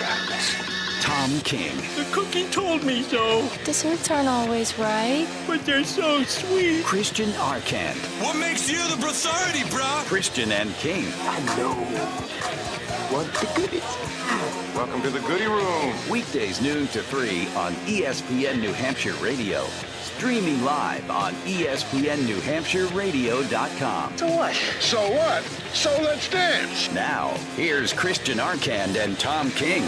Travis. Tom King. The cookie told me so. Desserts aren't always right. But they're so sweet. Christian Arcand. What makes you the authority, brah? Christian and King. I know what the good is. Welcome to the Goody Room. Weekdays noon to 3 on ESPN New Hampshire Radio. Streaming live on ESPNNewHampshireRadio.com. So what? So what? So let's dance. Now, here's Christian Arcand and Tom King.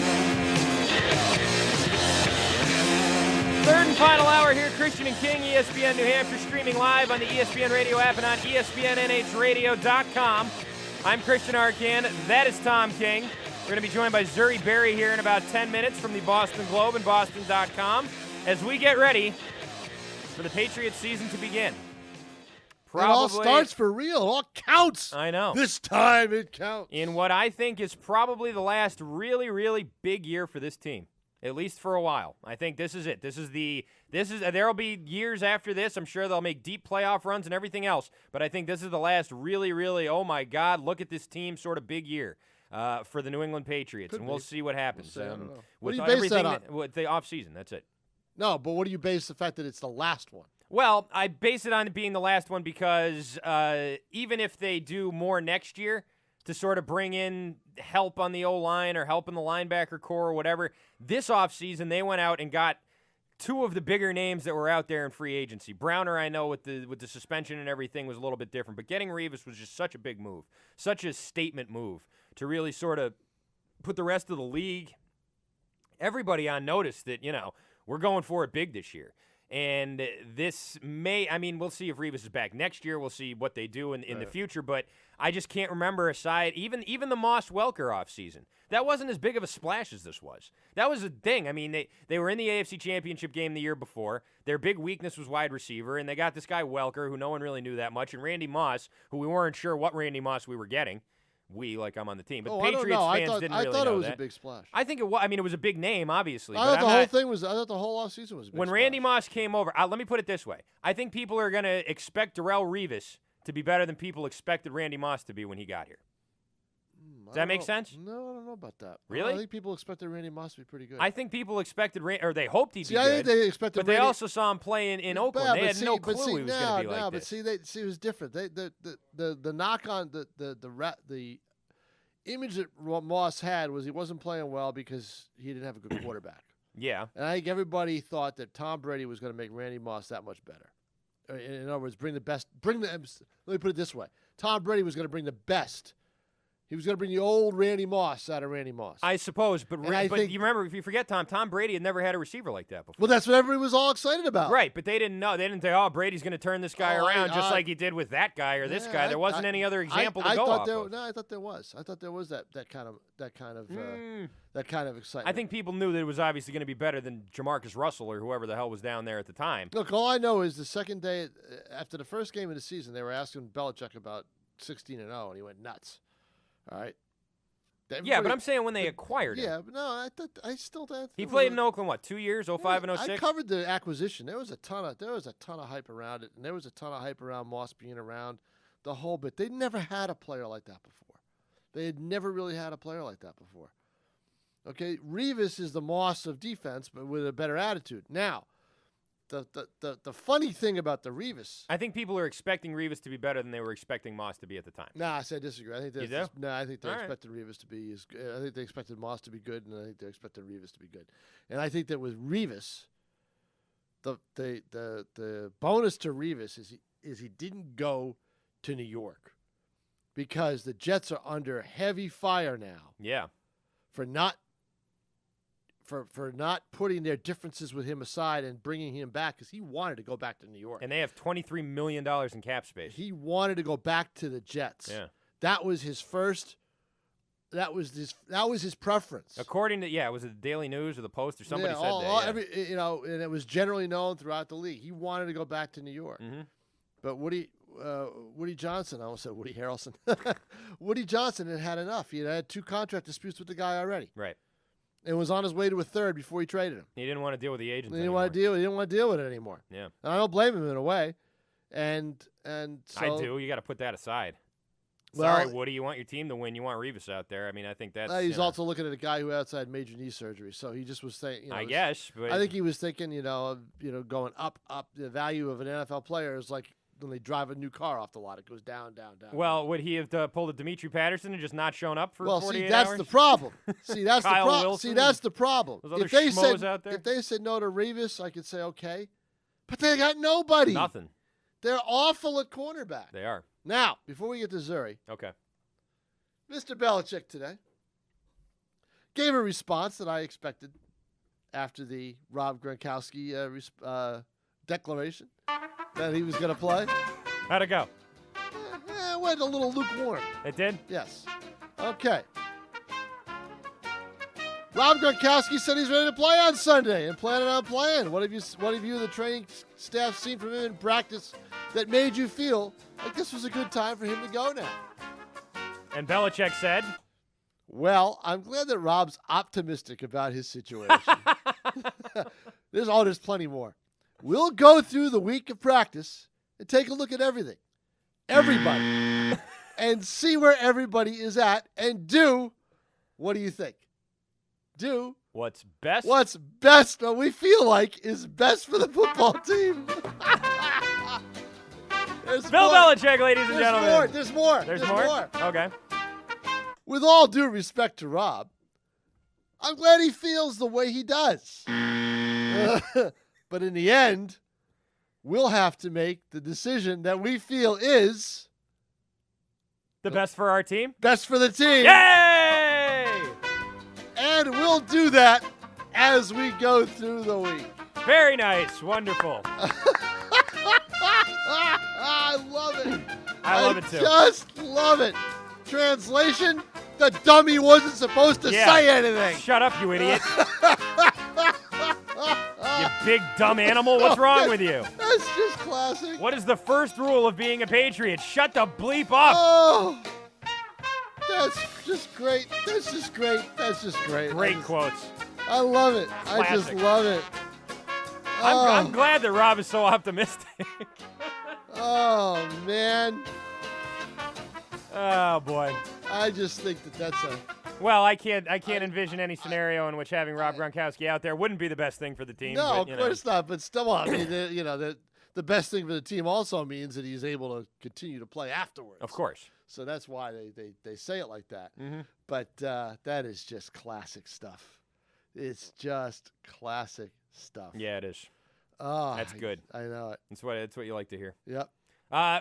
Third and final hour here, Christian and King, ESPN New Hampshire, streaming live on the ESPN Radio app and on ESPNNHradio.com. I'm Christian Arcand. That is Tom King. We're going to be joined by Zuri Berry here in about 10 minutes from the Boston Globe and Boston.com as we get ready for the Patriots season to begin. It all starts for real. It all counts. I know. This time it counts. In what I think is probably the last really, really big year for this team, at least for a while. I think this is it. There'll be years after this. I'm sure they'll make deep playoff runs and everything else. But I think this is the last really, really, oh my God, look at this team sort of big year for the New England Patriots. Could and we'll be. see what happens. We'll see. I don't know. What With do you base everything that on? with the offseason, that's it. No, but what do you base the fact that it's the last one? Well, I base it on it being the last one because even if they do more next year to sort of bring in help on the O-line or help in the linebacker core or whatever, this offseason they went out and got two of the bigger names that were out there in free agency. Browner, I know with the suspension and everything was a little bit different, but getting Revis was just such a big move, such a statement move to really sort of put the rest of the league, everybody on notice that, we're going for it big this year. And this we'll see if Revis is back next year. We'll see what they do in the future. But I just can't remember aside, even the Moss Welker offseason. That wasn't as big of a splash as this was. That was a thing. I mean, they were in the AFC Championship game the year before. Their big weakness was wide receiver, and they got this guy Welker, who no one really knew that much, and Randy Moss, who we weren't sure what Randy Moss we were getting. I'm on the team. But Patriots fans didn't really know that. I thought it was a big splash. I think it was. I mean, it was a big name, obviously. I thought the whole offseason was a big when splash. Randy Moss came over, let me put it this way. I think people are going to expect Darrelle Revis to be better than people expected Randy Moss to be when he got here. Does that make sense? No, I don't know about that. Really? I think people expected Randy Moss to be pretty good. I think people expected or they hoped he'd be I good. think they expected but Randy, they also saw him playing in Oakland. They had no clue he was going to be like this. But see, it was different. The knock on the image that Moss had was he wasn't playing well because he didn't have a good quarterback. Yeah. And I think everybody thought that Tom Brady was going to make Randy Moss that much better. In other words, let me put it this way. Tom Brady was going to bring the best. He was going to bring the old Randy Moss out of Randy Moss. I suppose, but you remember, if you forget, Tom Brady had never had a receiver like that before. Well, that's what everybody was all excited about. Right, but they didn't know. They didn't say, Brady's going to turn this guy around just like he did with that guy or this guy. There wasn't any other example to go off of. No, I thought there was. I thought there was that kind of excitement. I think people knew that it was obviously going to be better than Jamarcus Russell or whoever the hell was down there at the time. Look, all I know is the second day after the first game of the season, they were asking Belichick about 16-0, and he went nuts. All right. Yeah, but I'm saying when they acquired him. Yeah, but no, I still thought he played in Oakland 2 years, 05 and 06. I covered the acquisition. There was a ton of hype around it, and there was a ton of hype around Moss being around the whole bit. They never had a player like that before. They had never really had a player like that before. Okay, Revis is the Moss of defense, but with a better attitude. Now, the funny thing about the Revis, I think people are expecting Revis to be better than they were expecting Moss to be at the time. Nah, I disagree. I think you do? No, I think they expected Revis to be as good. I think they expected Moss to be good, and I think they expected Revis to be good. And I think that with Revis, the bonus to Revis is he didn't go to New York because the Jets are under heavy fire now. Yeah, for not putting their differences with him aside and bringing him back because he wanted to go back to New York. And they have $23 million in cap space. He wanted to go back to the Jets. Yeah. That was his first that was his preference. According to it was the Daily News or the Post or somebody said that. And it was generally known throughout the league. He wanted to go back to New York. Mm-hmm. But Woody Johnson, I almost said Woody Harrelson. Woody Johnson had enough. He had 2 contract disputes with the guy already. Right. And was on his way to a third before he traded him. He didn't want to deal with the agents. He didn't want to deal with it anymore. Yeah. And I don't blame him in a way. And so I do. You got to put that aside. Sorry, Woody, you want your team to win. You want Revis out there. I mean, I think that's. He's also looking at a guy who had major knee surgery, so he just was saying. I guess, but I think he was thinking, going up. The value of an NFL player is like when they drive a new car off the lot; it goes down, down, down. Well, would he have pulled a Dimitri Patterson and just not shown up for 48 that's hours? the problem. See, that's Kyle the problem. Wilson See, that's the problem. those other schmoes out there? If they said no to Revis, I could say okay, but they got nobody. Nothing. They're awful at cornerback. They are. Now, before we get to Zuri, Okay. Mr. Belichick today gave a response that I expected after the Rob Gronkowski declaration that he was going to play. How'd it go? It went a little lukewarm. It did? Yes. Okay. Rob Gronkowski said he's ready to play on Sunday and planning on playing. What have you and the training staff seen from him in practice that made you feel like this was a good time for him to go now? And Belichick said, Well, I'm glad that Rob's optimistic about his situation. There's plenty more. We'll go through the week of practice and take a look at everything, everybody, and see where everybody is at and do, what do you think? Do what's best? What's best, what we feel like is best for the football team. Bill Belichick, ladies and gentlemen. There's more. There's more? Okay. With all due respect to Rob, I'm glad he feels the way he does. But in the end, we'll have to make the decision that we feel is the best for our team? Best for the team. Yay! And we'll do that as we go through the week. Very nice. Wonderful. I love it. I love it too. Just love it. Translation, the dummy wasn't supposed to say anything. Shut up, you idiot. You big dumb animal. What's wrong with you? That's just classic. What is the first rule of being a Patriot? Shut the bleep up. Oh, that's just great. That's just great. That's just great. Great quotes. I love it. I just Classic. love it. I'm glad that Rob is so optimistic. Oh, man. Oh, boy. I just think that's a... Well, I can't envision any scenario in which having Rob Gronkowski out there wouldn't be the best thing for the team. No, but, of course not. But still, I mean, the best thing for the team also means that he's able to continue to play afterwards. Of course. So that's why they say it like that. Mm-hmm. But that is just classic stuff. It's just classic stuff. Yeah, it is. Oh, That's good. I know it. That's what you like to hear. Yep.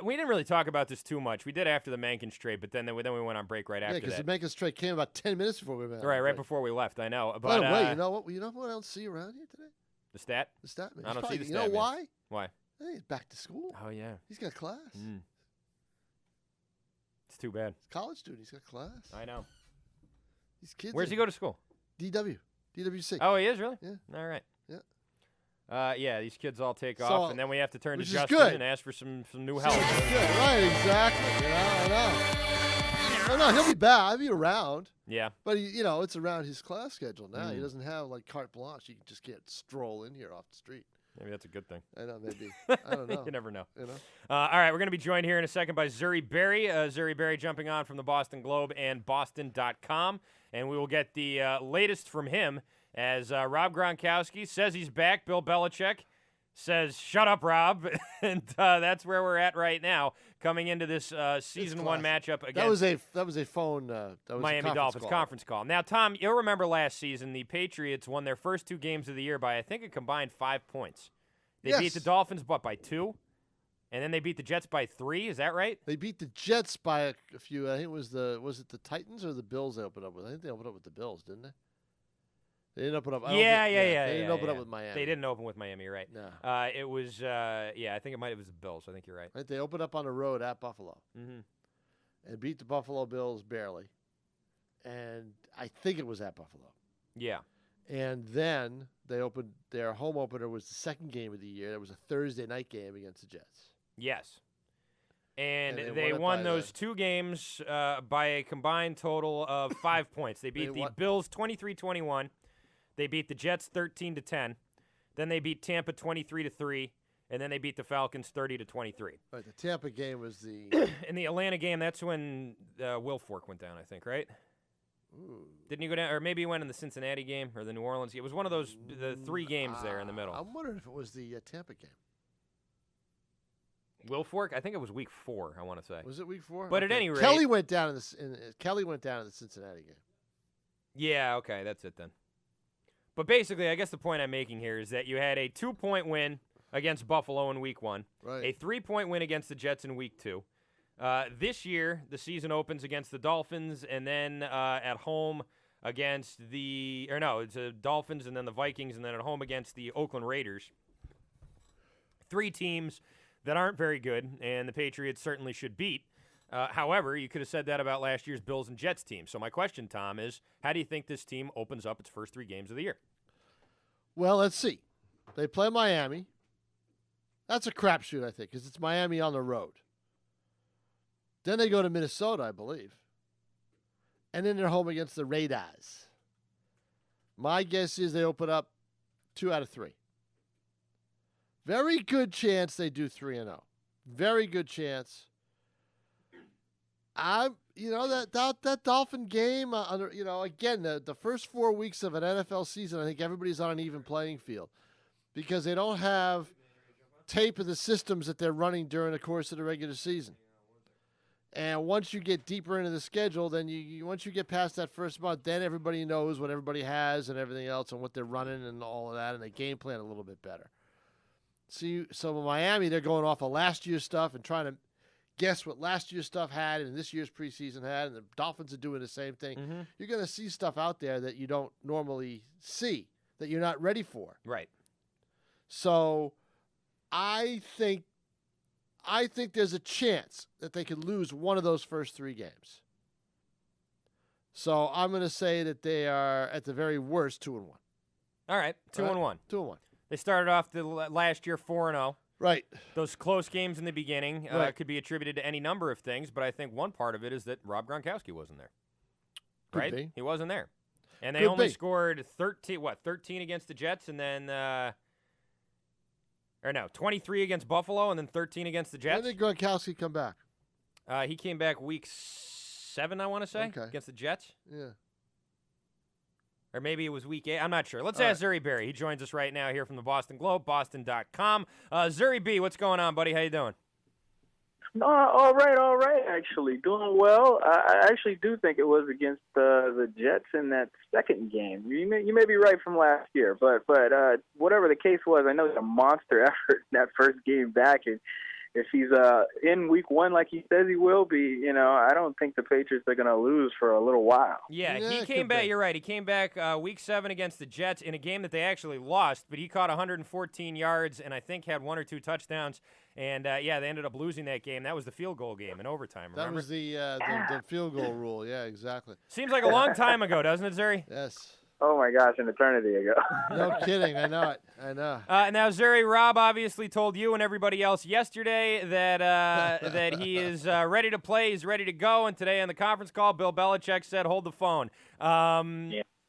We didn't really talk about this too much. We did after the Mankins trade, but then we went on break right after because that. the Mankins trade came about 10 minutes before we went. Right before we left. I know. But, By the way, you know what? You know what I don't see around here today? The stat? The stat man. I don't see the You stat know man. why? Why? I think he's back to school. Oh yeah. He's got class. It's too bad. He's a college student. He's got class. I know. These kids. Where's he go to school? DWC. Oh, he is really? Yeah. All right. Yeah. Yeah, these kids all take So, off, and then we have to turn to which is Justin good. and ask for some new help. Yeah, right, exactly. I know. He'll be back. He'll be around. Yeah. But it's around his class schedule now. He Mm. doesn't have like carte blanche. You just can't stroll in here off the street. Maybe that's a good thing. I know, maybe. I don't know. You never know. You know. All right, we're going to be joined here in a second by Zuri Berry. Zuri Berry jumping on from the Boston Globe and Boston.com. And we will get the latest from him as Rob Gronkowski says he's back. Bill Belichick says, shut up, Rob. And that's where we're at right now, coming into this season one matchup against that was a phone. That was Miami a Dolphins call. conference call. Now, Tom, you'll remember last season the Patriots won their first two games of the year by, I think, a combined 5 points. They Yes. beat the Dolphins, by 2? And then they beat the Jets by 3. Is that right? They beat the Jets by a few. I think it was it the Titans or the Bills they opened up with? I think they opened up with the Bills, didn't they? They didn't open up. Yeah. They didn't open up with Miami. They didn't open with Miami, right? No. It was, I think it was the Bills. I think you're right. Right, they opened up on the road at Buffalo Mm-hmm. and beat the Buffalo Bills barely. And I think it was at Buffalo. Yeah. And then they opened their home opener was the second game of the year. It was a Thursday night game against the Jets. Yes. And And they won it won by those two games by a combined total of 5 points. They beat the won- Bills 23-21. They beat the Jets 13-10. Then they beat Tampa 23-3. and then they beat the Falcons 30-23. Right, the Tampa game was the In the Atlanta game, that's when Will Fork went down, I think, right? Ooh. Didn't he go down? Or maybe he went in the Cincinnati game or the New Orleans game. It was one of those, the 3 games there in the middle. I'm wondering if it was the Tampa game. Will Fork? I think it was week 4, I want to say. Was it week 4? But at any rate. Kelly went down in the Cincinnati game. Yeah, okay, that's it then. But basically, I guess the point I'm making here is that you had a 2-point win against Buffalo in week 1, Right. a 3-point win against the Jets in week 2. This year, the season opens against the Dolphins, and then at home against it's the Dolphins, and then the Vikings, and then at home against the Oakland Raiders. 3 teams that aren't very good, and the Patriots certainly should beat. However, you could have said that about last year's Bills and Jets team. So my question, Tom, is how do you think this team opens up its first 3 games of the year? Well, let's see. They play Miami. That's a crapshoot, I think, because it's Miami on the road. Then they go to Minnesota, I believe. And then they're home against the Raiders. My guess is they open up 2 out of 3. Very good chance they do 3-0. Very good chance. That Dolphin game, again, the first 4 weeks of an NFL season, I think everybody's on an even playing field because they don't have tape of the systems that they're running during the course of the regular season. And once you get deeper into the schedule, then once you get past that first month, then everybody knows what everybody has and everything else and what they're running and all of that, and they game plan a little bit better. So in Miami, they're going off of last year's stuff and trying to guess what last year's stuff had and this year's preseason had, and the Dolphins are doing the same thing. Mm-hmm. You're going to see stuff out there that you don't normally see, that you're not ready for. Right. So I think there's a chance that they could lose one of those first 3 games. So I'm going to say that they are, at the very worst, 2-1. All right, 2-1. 2-1. They started off the last year 4-0. Right. Those close games in the beginning Right. could be attributed to any number of things, but I think one part of it is that Rob Gronkowski wasn't there. Could Right? be. He wasn't there. And they Could only be. scored 13 against the Jets, and then 23 against Buffalo, and then 13 against the When Jets. did Gronkowski come back? He came back week 7, I want to say, Okay. against the Jets. Yeah. Or maybe it was week 8. I'm not sure. Let's All ask Zuri Berry. He joins us right now here from the Boston Globe, boston.com. Zuri B, what's going on, buddy? How you doing? All right. Actually, doing well. I actually do think it was against the Jets in that second game. You may be right from last year, but whatever the case was, I know it's a monster effort in that first game back. And if he's in week 1 like he says he will be, I don't think the Patriots are going to lose for a little while. Yeah, Yeah, he it came could back. be. You're right. He came back week 7 against the Jets in a game that they actually lost, but he caught 114 yards and I think had 1 or 2 touchdowns. And, they ended up losing that game. That was the field goal game in overtime, remember? That was the field goal rule. Yeah, exactly. Seems like a long time ago, doesn't it, Zuri? Yes. Oh, my gosh, an eternity ago. No kidding. I know it. I know. Now, Zuri, Rob obviously told you and everybody else yesterday that that he is ready to play. He's ready to go. And today on the conference call, Bill Belichick said, hold the phone.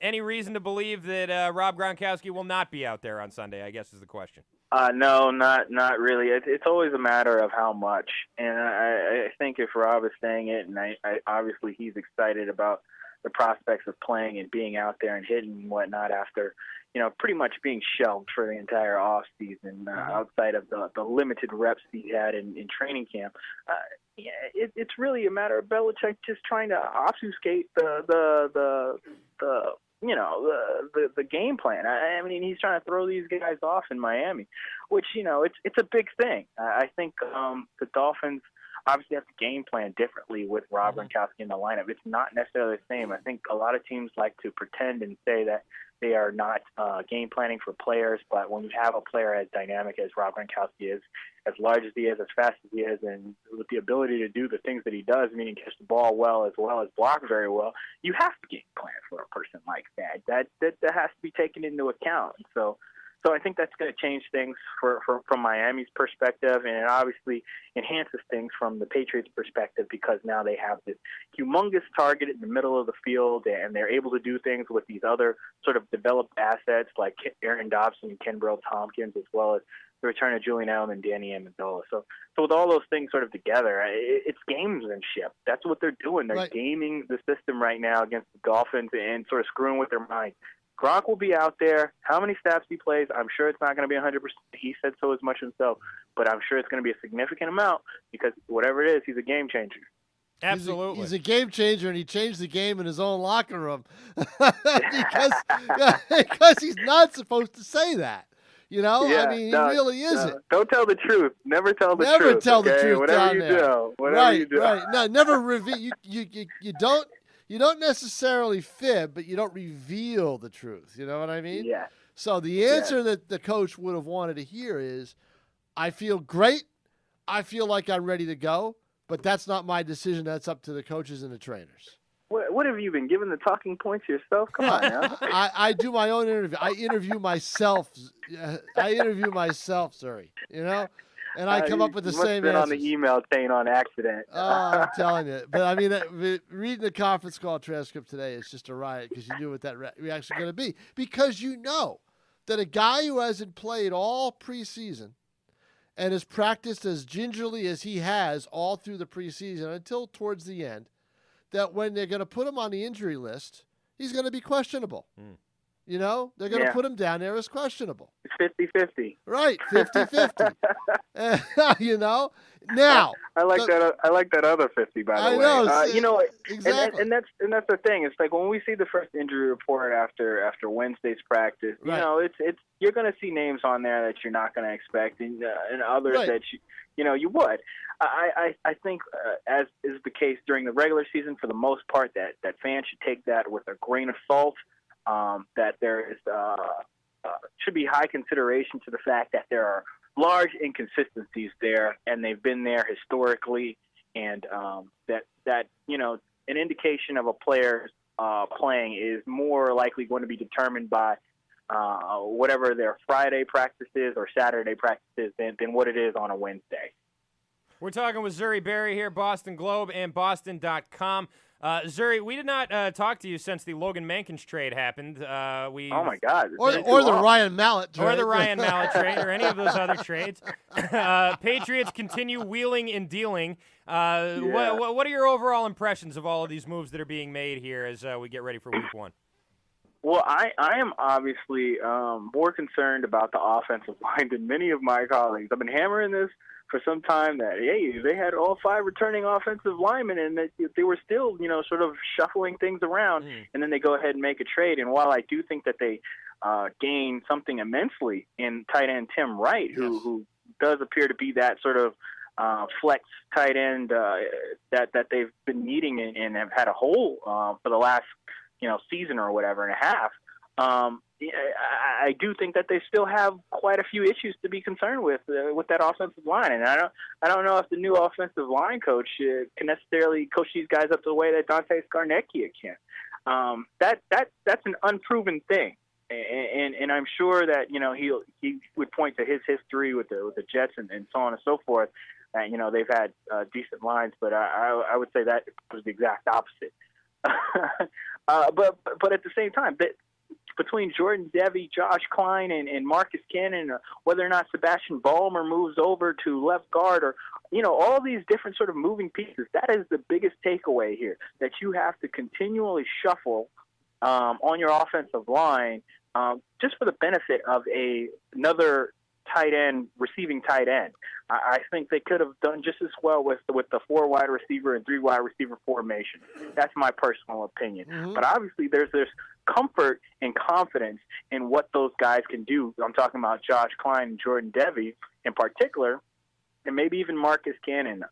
Any reason to believe that Rob Gronkowski will not be out there on Sunday, I guess is the question. No, not really. It's always a matter of how much. And I think if Rob is saying it, and I obviously he's excited about the prospects of playing and being out there and hitting and whatnot after, pretty much being shelved for the entire off season outside of the limited reps he had in training camp. It's really a matter of Belichick just trying to obfuscate the game plan. I mean, he's trying to throw these guys off in Miami, which, it's a big thing. I think the Dolphins obviously have to game plan differently with Rob Gronkowski in the lineup. It's not necessarily the same. I think a lot of teams like to pretend and say that they are not game planning for players, but when you have a player as dynamic as Rob Gronkowski is, as large as he is, as fast as he is, and with the ability to do the things that he does, meaning catch the ball well as block very well, you have to game plan for a person like that. That has to be taken into account. So I think that's going to change things from Miami's perspective, and it obviously enhances things from the Patriots' perspective because now they have this humongous target in the middle of the field, and they're able to do things with these other sort of developed assets like Aaron Dobson and Kenbrell Tompkins, as well as the return of Julian Edelman and Danny Amendola. So with all those things sort of together, it's gamesmanship. That's what they're doing. They're gaming the system right now against the Dolphins and sort of screwing with their mind. Gronk will be out there. How many snaps he plays, I'm sure it's not going to be 100%. He said so as much himself, but I'm sure it's going to be a significant amount because whatever it is, he's a game changer. Absolutely. He's a game changer, and he changed the game in his own locker room because he's not supposed to say that. You know, Yeah, I mean, he really isn't. Don't tell the truth. Never tell the truth. Never tell the truth Whatever down you there. do. Whatever you do. Right. No, never reveal. You don't necessarily fib, but you don't reveal the truth. You know what I mean? Yeah. So the answer that the coach would have wanted to hear is, I feel great. I feel like I'm ready to go, but that's not my decision. That's up to the coaches and the trainers. What have you been giving the talking points yourself? Come on now. I do my own interview. I interview myself. Sorry. You know? And I come up with the same been answers. on the email chain on accident. Oh, I'm telling you. But, I mean, reading the conference call transcript today is just a riot because you knew what that reaction is going to be. Because you know that a guy who hasn't played all preseason and has practiced as gingerly as he has all through the preseason until towards the end, that when they're going to put him on the injury list, he's going to be questionable. You know, they're going to put him down there as questionable. It's 50-50. Right, 50-50. You know, now I like that other 50. By the way, know, you know, exactly. and that's the thing. It's like when we see the first injury report after Wednesday's practice. You know, it's you're going to see names on there that you're not going to expect, and others that you would. I think, as is the case during the regular season, for the most part, that fans should take that with a grain of salt. That there is should be high consideration to the fact that there are large inconsistencies there, and they've been there historically, and that you know, an indication of a player playing is more likely going to be determined by whatever their Friday practice is or Saturday practice is than what it is on a Wednesday. We're talking with Zuri Barry here, Boston Globe and Boston.com. Zuri, we did not talk to you since the Logan Mankins trade happened. Oh, my God. Or the Ryan Mallett trade. Or the Ryan Mallett trade, or any of those other trades. Patriots continue wheeling and dealing. What are your overall impressions of all of these moves that are being made here as we get ready for Week 1? Well, I am obviously more concerned about the offensive line than many of my colleagues. I've been hammering this for some time that, hey, they had all 5 returning offensive linemen and that they were still, you know, sort of shuffling things around, and then they go ahead and make a trade. And while I do think that they gain something immensely in tight end Tim Wright, who does appear to be that sort of flex tight end that they've been needing and have had a hole for the last, you know, season or whatever and a half. I do think that they still have quite a few issues to be concerned with that offensive line, and I don't know if the new offensive line coach can necessarily coach these guys up the way that Dante Scarnecchia can. That's an unproven thing, and I'm sure that, you know, he would point to his history with the Jets and so on and so forth. You know, they've had decent lines, but I would say that was the exact opposite. But at the same time, between Jordan Devey, Josh Klein, and Marcus Cannon, whether or not Sebastian Ballmer moves over to left guard, or, you know, all these different sort of moving pieces, that is the biggest takeaway here, that you have to continually shuffle on your offensive line just for the benefit of another tight end, receiving tight end. I think they could have done just as well with the 4 wide receiver and 3 wide receiver formation. That's my personal opinion. But obviously there's comfort and confidence in what those guys can do. I'm talking about Josh Klein and Jordan Devey in particular, and maybe even Marcus Cannon.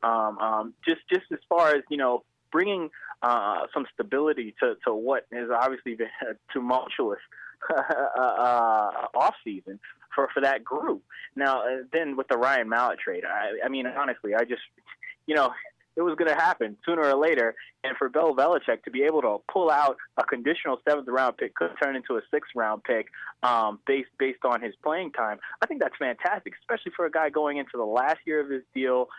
Just as far as, you know, bringing some stability to what has obviously been a tumultuous offseason for that group. Now, then with the Ryan Mallett trade, I mean, honestly, I just, you know, it was going to happen sooner or later. And for Bill Belichick to be able to pull out a conditional 7th-round pick, could turn into a 6th-round pick based on his playing time, I think that's fantastic, especially for a guy going into the last year of his deal.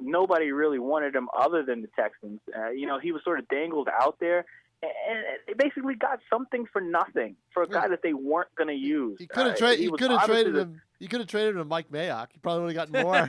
Nobody really wanted him other than the Texans. You know, he was sort of dangled out there. And they basically got something for nothing for a guy that they weren't going to use. You could have traded him. You could have traded him to Mike Mayock. You probably would have gotten more.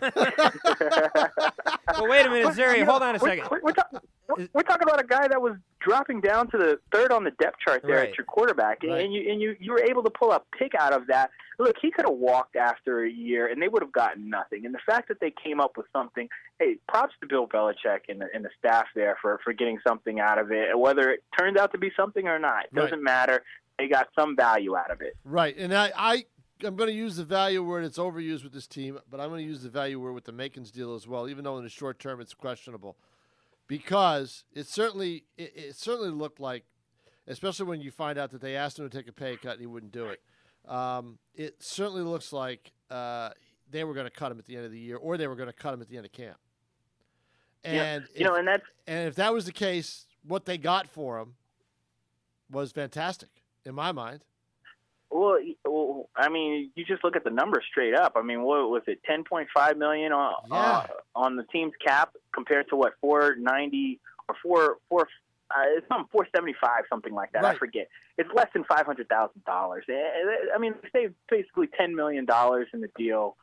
Well, wait a minute, Zuri. Hold on a second. We're talking about a guy that was dropping down to the third on the depth chart there Right. at your quarterback, Right. and you were able to pull a pick out of that. Look, he could have walked after a year, and they would have gotten nothing. And the fact that they came up with something, hey, props to Bill Belichick and the staff there for getting something out of it. Whether it turns out to be something or not, it doesn't matter. They got some value out of it. Right, and I'm going to use the value word. It's overused with this team, but I'm going to use the value word with the Makins deal as well, even though in the short term it's questionable. Because it certainly looked like, especially when you find out that they asked him to take a pay cut and he wouldn't do it, it certainly looks like they were going to cut him at the end of the year, or they were going to cut him at the end of camp. And and if that was the case, what they got for him was fantastic in my mind. Well, I mean, you just look at the numbers straight up. I mean, what was it, $10.5 million on the team's cap compared to what, $490 or it's something $475, something like that. Right. I forget. It's less than $500,000. I mean, they saved basically $10 million in the deal.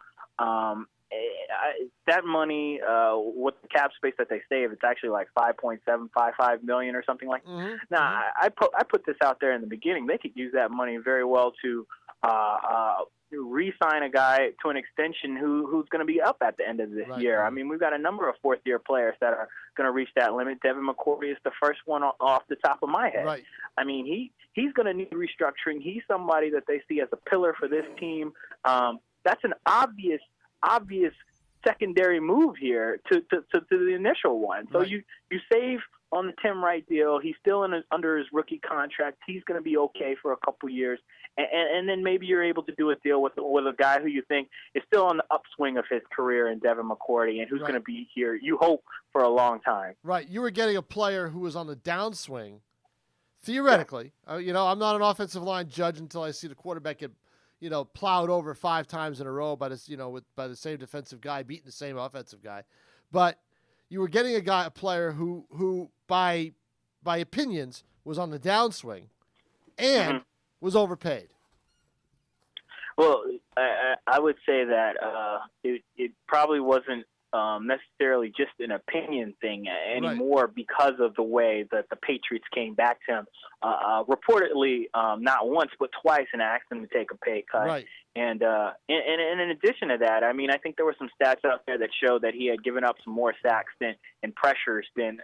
That money, with the cap space that they save, it's actually like $5.755 million or something like that. Mm-hmm. Now, I put this out there in the beginning. They could use that money very well to re-sign a guy to an extension who's going to be up at the end of this year. Right. I mean, we've got a number of fourth-year players that are going to reach that limit. Devin McCourty is the first one off the top of my head. Right. I mean, he's going to need restructuring. He's somebody that they see as a pillar for this team. That's an obvious secondary move here to the initial one. So Right. you save on the Tim Wright deal. He's still under his rookie contract. He's going to be okay for a couple years, and then maybe you're able to do a deal with a guy who you think is still on the upswing of his career in Devin McCourty, and who's Right. going to be here, you hope, for a long time. Right. You were getting a player who was on the downswing, theoretically. I'm not an offensive line judge until I see the quarterback get, plowed over 5 times in a row by this, by the same defensive guy beating the same offensive guy. But you were getting a player who by opinions was on the downswing and was overpaid. Well, I would say that it probably wasn't necessarily just an opinion thing anymore, because of the way that the Patriots came back to him, reportedly not once but twice, and asked him to take a pay cut. Right. And in addition to that, I mean, I think there were some stats out there that showed that he had given up some more sacks and pressures than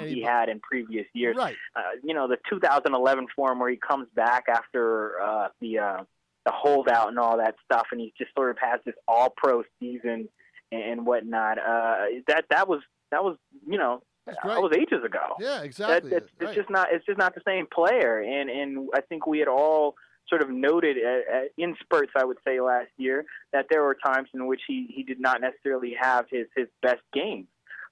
he had in previous years. Right. The 2011 form where he comes back after the holdout and all that stuff, and he just sort of has this all-pro season and whatnot. That was That's great. that was ages ago. Yeah, exactly. It's just not the same player, and I think we had all sort of noted in spurts, I would say, last year, that there were times in which he did not necessarily have his best games.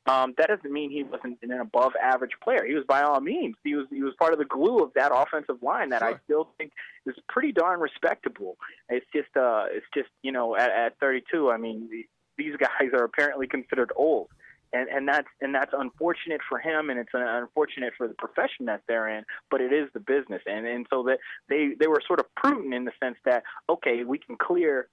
That doesn't mean he wasn't an above-average player. He was, by all means. He was part of the glue of that offensive line that I still think is pretty darn respectable. It's just at 32, I mean, these guys are apparently considered old. And that's unfortunate for him, and it's unfortunate for the profession that they're in, but it is the business. And so that they were sort of prudent in the sense that, okay, we can clear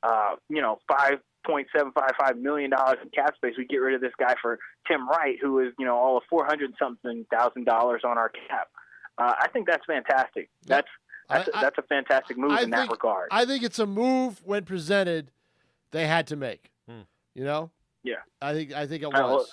$5.755 million in cap space. We get rid of this guy for Tim Wright, who is, all of $400-something thousand on our cap. I think that's fantastic. That's a fantastic move in that regard. I think it's a move when presented they had to make. Yeah. I think it was.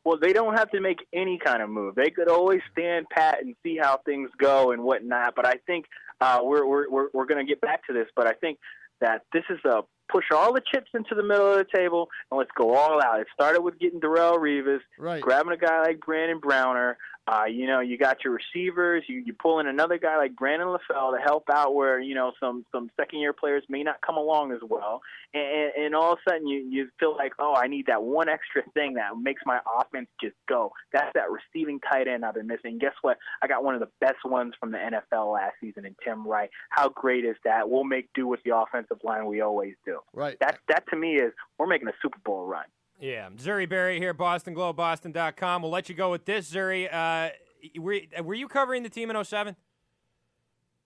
Well, they don't have to make any kind of move. They could always stand pat and see how things go and whatnot. But I think we're going to get back to this. But I think that this is a push all the chips into the middle of the table and let's go all out. It started with getting Darrelle Revis, grabbing a guy like Brandon Browner. You got your receivers. You pull in another guy like Brandon LaFell to help out where, some second-year players may not come along as well. And all of a sudden you feel like, oh, I need that one extra thing that makes my offense just go. That's that receiving tight end I've been missing. Guess what? I got one of the best ones from the NFL last season in Tim Wright. How great is that? We'll make do with the offensive line we always do. Right. That to me is we're making a Super Bowl run. Yeah, Zuri Barry here, Boston Globe, Boston.com. We'll let you go with this, Zuri. Were you covering the team in 07?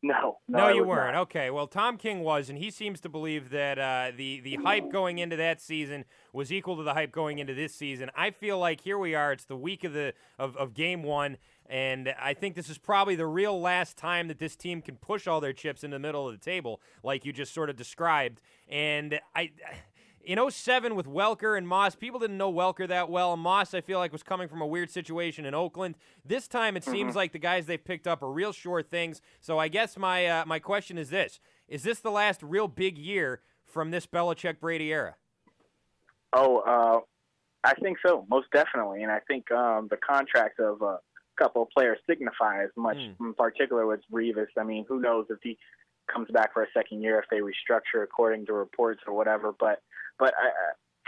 No, No, I you was weren't. not. Okay, well, Tom King was, and he seems to believe that the hype going into that season was equal to the hype going into this season. I feel like here we are. It's the week of Game 1, and I think this is probably the real last time that this team can push all their chips in the middle of the table, like you just sort of described. And in 2007 with Welker and Moss, people didn't know Welker that well. Moss, I feel like, was coming from a weird situation in Oakland. This time it seems like the guys they've picked up are real sure things. So I guess my question is this. Is this the last real big year from this Belichick-Brady era? I think so, most definitely. And I think the contracts of a couple of players signify as much, in particular with Revis. I mean, who knows if he comes back for a second year, if they restructure according to reports or whatever. But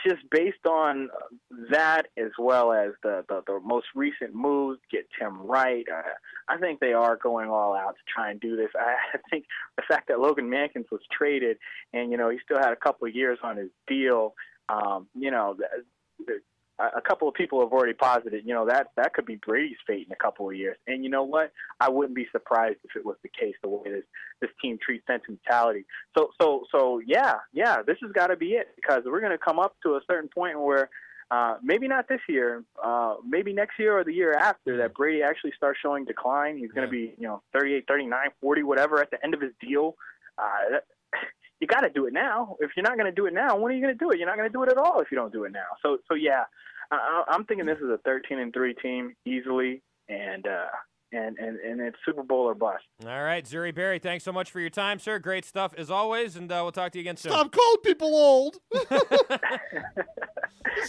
just based on that, as well as the most recent moves, get Tim Wright, I think they are going all out to try and do this. I think the fact that Logan Mankins was traded and, he still had a couple of years on his deal, a couple of people have already posited, that could be Brady's fate in a couple of years. And you know what? I wouldn't be surprised if it was the case, the way this team treats sentimentality. So yeah, this has got to be it, because we're going to come up to a certain point where maybe not this year, maybe next year or the year after, that Brady actually starts showing decline. He's going to be, 38, 39, 40, whatever at the end of his deal. You got to do it now. If you're not going to do it now, when are you going to do it? You're not going to do it at all if you don't do it now. So yeah, I'm thinking this is a 13-3 team easily, and it's Super Bowl or bust. All right, Zuri Barry, thanks so much for your time, sir. Great stuff as always, and we'll talk to you again soon. Stop calling people old.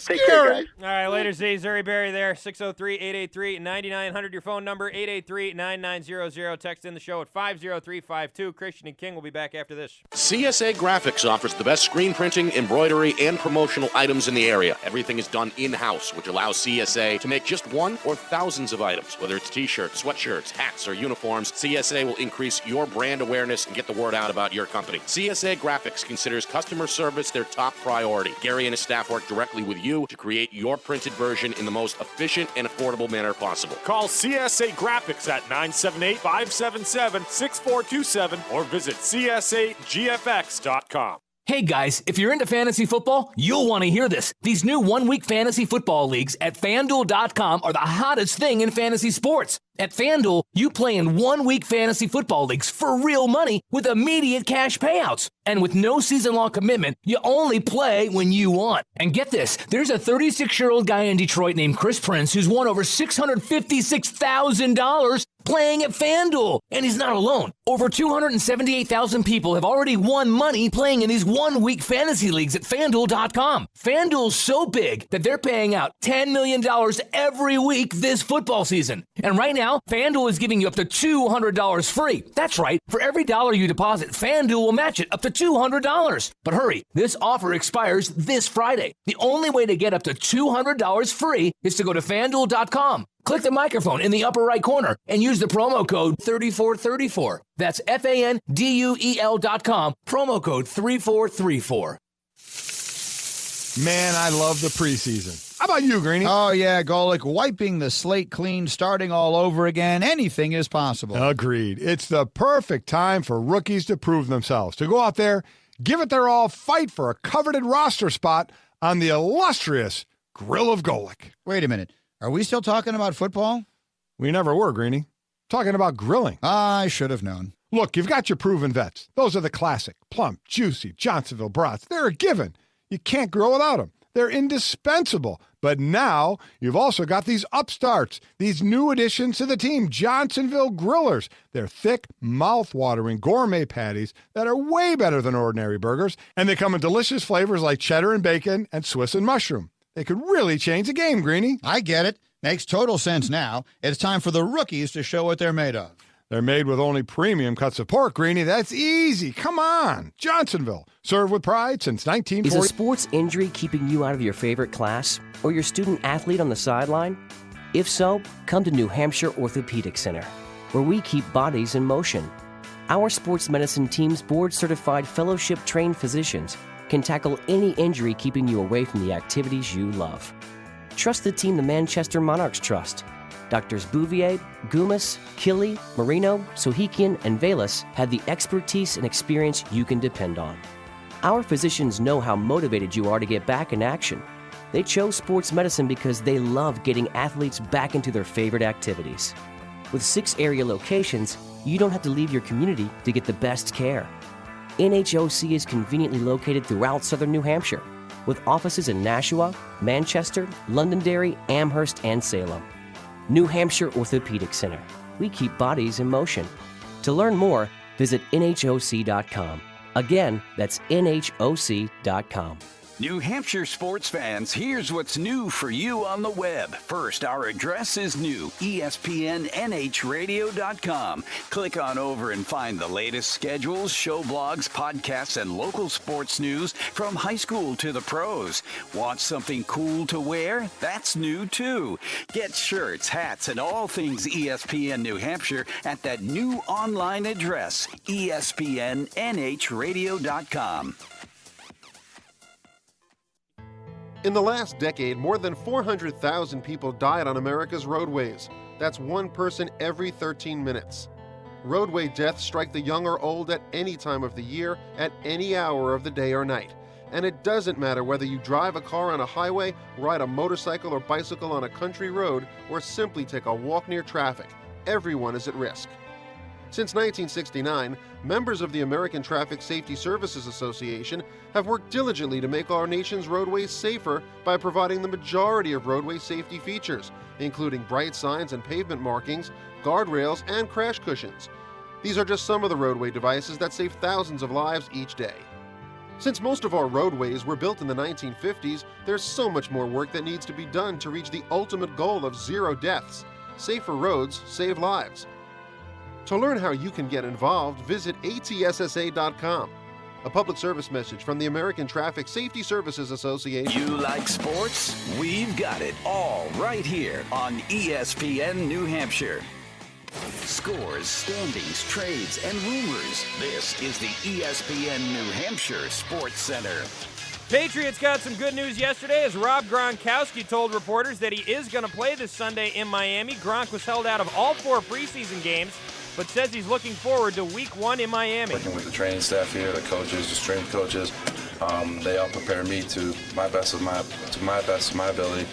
Take care, guys. All right, later, Z. Zuri Barry there, 603-883-9900, your phone number, 883-9900. Text in the show at 50352. Christian and King will be back after this. CSA Graphics offers the best screen printing, embroidery, and promotional items in the area. Everything is done in-house, which allows CSA to make just one or thousands of items. Whether it's t-shirts, sweatshirts, hats, or uniforms, CSA will increase your brand awareness and get the word out about your company. CSA Graphics considers customer service their top priority. Gary and his staff work directly with you to create your printed version in the most efficient and affordable manner possible. Call CSA Graphics at 978-577-6427 or visit CSAGFX.com. Hey guys, if you're into fantasy football, you'll want to hear this. These new one-week fantasy football leagues at FanDuel.com are the hottest thing in fantasy sports. At FanDuel, you play in one-week fantasy football leagues for real money with immediate cash payouts. And with no season-long commitment, you only play when you want. And get this, there's a 36-year-old guy in Detroit named Chris Prince who's won over $656,000 playing at FanDuel. And he's not alone. Over 278,000 people have already won money playing in these one-week fantasy leagues at FanDuel.com. FanDuel's so big that they're paying out $10 million every week this football season. And right now, FanDuel is giving you up to $200 free. That's right. For every dollar you deposit, FanDuel will match it up to $200. But hurry, this offer expires this Friday. The only way to get up to $200 free is to go to FanDuel.com. Click the microphone in the upper right corner and use the promo code 3434. That's FanDuel.com, promo code 3434. Man, I love the preseason. How about you, Greeny? Oh, yeah, Golick. Wiping the slate clean, starting all over again. Anything is possible. Agreed. It's the perfect time for rookies to prove themselves, to go out there, give it their all, fight for a coveted roster spot on the illustrious Grill of Golick. Wait a minute. Are we still talking about football? We never were, Greeny. Talking about grilling. I should have known. Look, you've got your proven vets. Those are the classic, plump, juicy Johnsonville brats. They're a given. You can't grill without them. They're indispensable. But now you've also got these upstarts, these new additions to the team, Johnsonville Grillers. They're thick, mouth-watering gourmet patties that are way better than ordinary burgers, and they come in delicious flavors like cheddar and bacon and Swiss and mushroom. They could really change the game, Greeny. I get it. Makes total sense now. It's time for the rookies to show what they're made of. They're made with only premium cuts of pork, Greeny. That's easy. Come on. Johnsonville. Served with pride since 1940. Is a sports injury keeping you out of your favorite class or your student athlete on the sideline? If so, come to New Hampshire Orthopedic Center, where we keep bodies in motion. Our sports medicine team's board-certified fellowship-trained physicians can tackle any injury keeping you away from the activities you love. Trust the team the Manchester Monarchs trust. Doctors Bouvier, Gumas, Killy, Marino, Sohikian, and Velas had the expertise and experience you can depend on. Our physicians know how motivated you are to get back in action. They chose sports medicine because they love getting athletes back into their favorite activities. With 6 area locations, you don't have to leave your community to get the best care. NHOC is conveniently located throughout southern New Hampshire, with offices in Nashua, Manchester, Londonderry, Amherst, and Salem. New Hampshire Orthopedic Center. We keep bodies in motion. To learn more, visit NHOC.com. Again, that's NHOC.com. New Hampshire sports fans, here's what's new for you on the web. First, our address is new, ESPNNHradio.com. Click on over and find the latest schedules, show blogs, podcasts, and local sports news from high school to the pros. Want something cool to wear? That's new too. Get shirts, hats, and all things ESPN New Hampshire at that new online address, ESPNNHradio.com. In the last decade, more than 400,000 people died on America's roadways. That's one person every 13 minutes. Roadway deaths strike the young or old at any time of the year, at any hour of the day or night. And it doesn't matter whether you drive a car on a highway, ride a motorcycle or bicycle on a country road, or simply take a walk near traffic. Everyone is at risk. Since 1969, members of the American Traffic Safety Services Association have worked diligently to make our nation's roadways safer by providing the majority of roadway safety features, including bright signs and pavement markings, guardrails, and crash cushions. These are just some of the roadway devices that save thousands of lives each day. Since most of our roadways were built in the 1950s, there's so much more work that needs to be done to reach the ultimate goal of 0 deaths. Safer roads save lives. To learn how you can get involved, visit atssa.com. A public service message from the American Traffic Safety Services Association. You like sports? We've got it all right here on ESPN New Hampshire. Scores, standings, trades, and rumors. This is the ESPN New Hampshire Sports Center. Patriots got some good news yesterday as Rob Gronkowski told reporters that he is going to play this Sunday in Miami. Gronk was held out of all 4 preseason games, but says he's looking forward to Week 1 in Miami. Working with the training staff here, the coaches, the strength coaches, they all prepare me to my best of my ability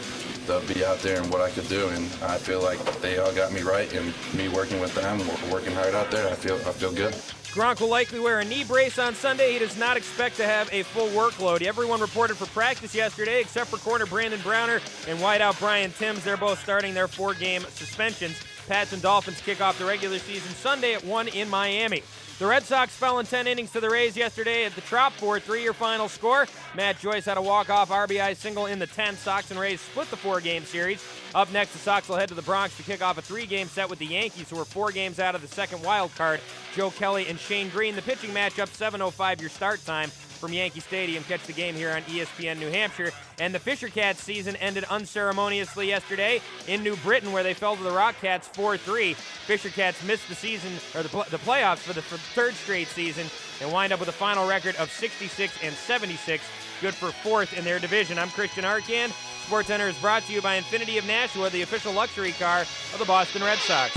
to be out there and what I could do, and I feel like they all got me right, and me working with them, working hard out there, I feel good. Gronk will likely wear a knee brace on Sunday. He does not expect to have a full workload. Everyone reported for practice yesterday except for corner Brandon Browner and wideout Brian Timms. They're both starting their 4-game suspensions. Pats and Dolphins kick off the regular season Sunday at 1 in Miami. The Red Sox fell in 10 innings to the Rays yesterday at the Trop 3-year final score. Matt Joyce had a walk-off RBI single in the 10th. Sox and Rays split the 4-game series. Up next, the Sox will head to the Bronx to kick off a 3-game set with the Yankees, who are 4 games out of the second wild card. Joe Kelly and Shane Green. The pitching matchup, 7:05 your start time from Yankee Stadium. Catch the game here on ESPN New Hampshire. And the Fisher Cats season ended unceremoniously yesterday in New Britain, where they fell to the Rock Cats 4-3. Fisher Cats missed the season, or the playoffs for the 3rd straight season, and wind up with a final record of 66-76, good for 4th in their division. I'm Christian Arcand. SportsCenter is brought to you by Infiniti of Nashua, the official luxury car of the Boston Red Sox.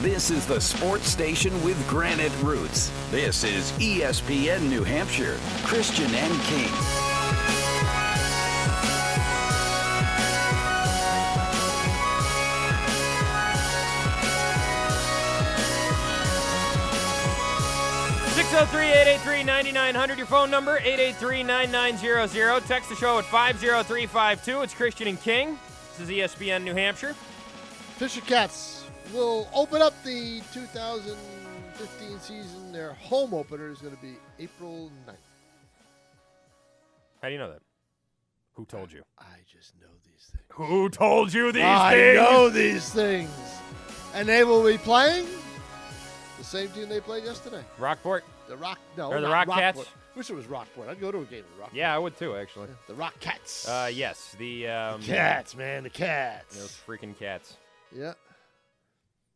This is the sports station with granite roots. This is ESPN New Hampshire. Christian and King. (603-883-9900), your phone number, 883-9900. Text the show at 50352. It's Christian and King. This is ESPN New Hampshire. Fisher Cats will open up the 2015 season. Their home opener is going to be April 9th. How do you know that? Who told you? I just know these things. Who told you these things? I know these things. And they will be playing the same team they played yesterday. Rockport? The Rock, no. Or the Rock Cats? Wish it was Rockport. I'd go to a game with Rockport. Yeah, I would too, actually. The Rock Cats. Yes. The Cats, man. The Cats. Those freaking cats. Yeah.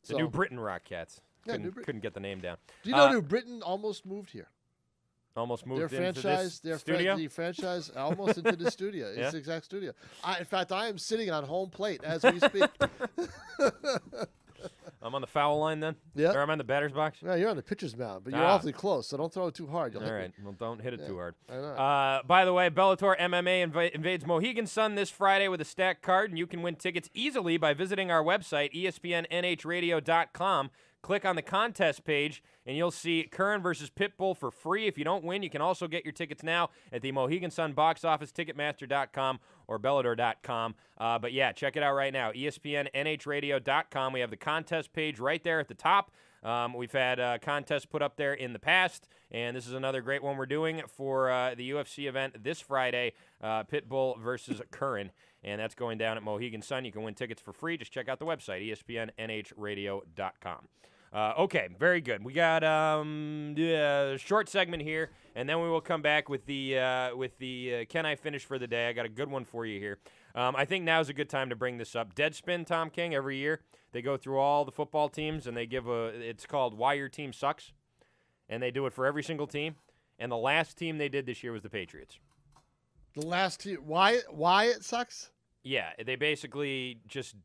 The New Britain Rock Cats. Yeah, Couldn't get the name down. Do you know New Britain almost moved here? Almost moved their into franchise, this studio? the franchise almost into the studio. It's Yeah? the exact studio. In fact, I am sitting on home plate as we speak. I'm on the foul line then? Yeah. Or I'm on the batter's box? No, you're on the pitcher's mound, but you're Ah. awfully close, so don't throw it too hard. You'll All hit right. me. Well, don't hit it too hard. I know. By the way, Bellator MMA invades Mohegan Sun this Friday with a stacked card, and you can win tickets easily by visiting our website, ESPNNHradio.com. Click on the contest page, and you'll see Curran versus Pitbull for free. If you don't win, you can also get your tickets now at the Mohegan Sun box office, Ticketmaster.com, or Bellator.com. But yeah, check it out right now, ESPNNHradio.com. We have the contest page right there at the top. We've had contests put up there in the past, and this is another great one we're doing for the UFC event this Friday, Pitbull versus Curran, and that's going down at Mohegan Sun. You can win tickets for free. Just check out the website, ESPNNHradio.com. Okay, very good. We got a short segment here, and then we will come back with the Can I Finish for the day. I got a good one for you here. I think now's a good time to bring this up. Deadspin, Tom King, every year they go through all the football teams, and they give it's called Why Your Team Sucks, and they do it for every single team. And the last team they did this year was the Patriots. The last team. Why it sucks? Yeah, they basically just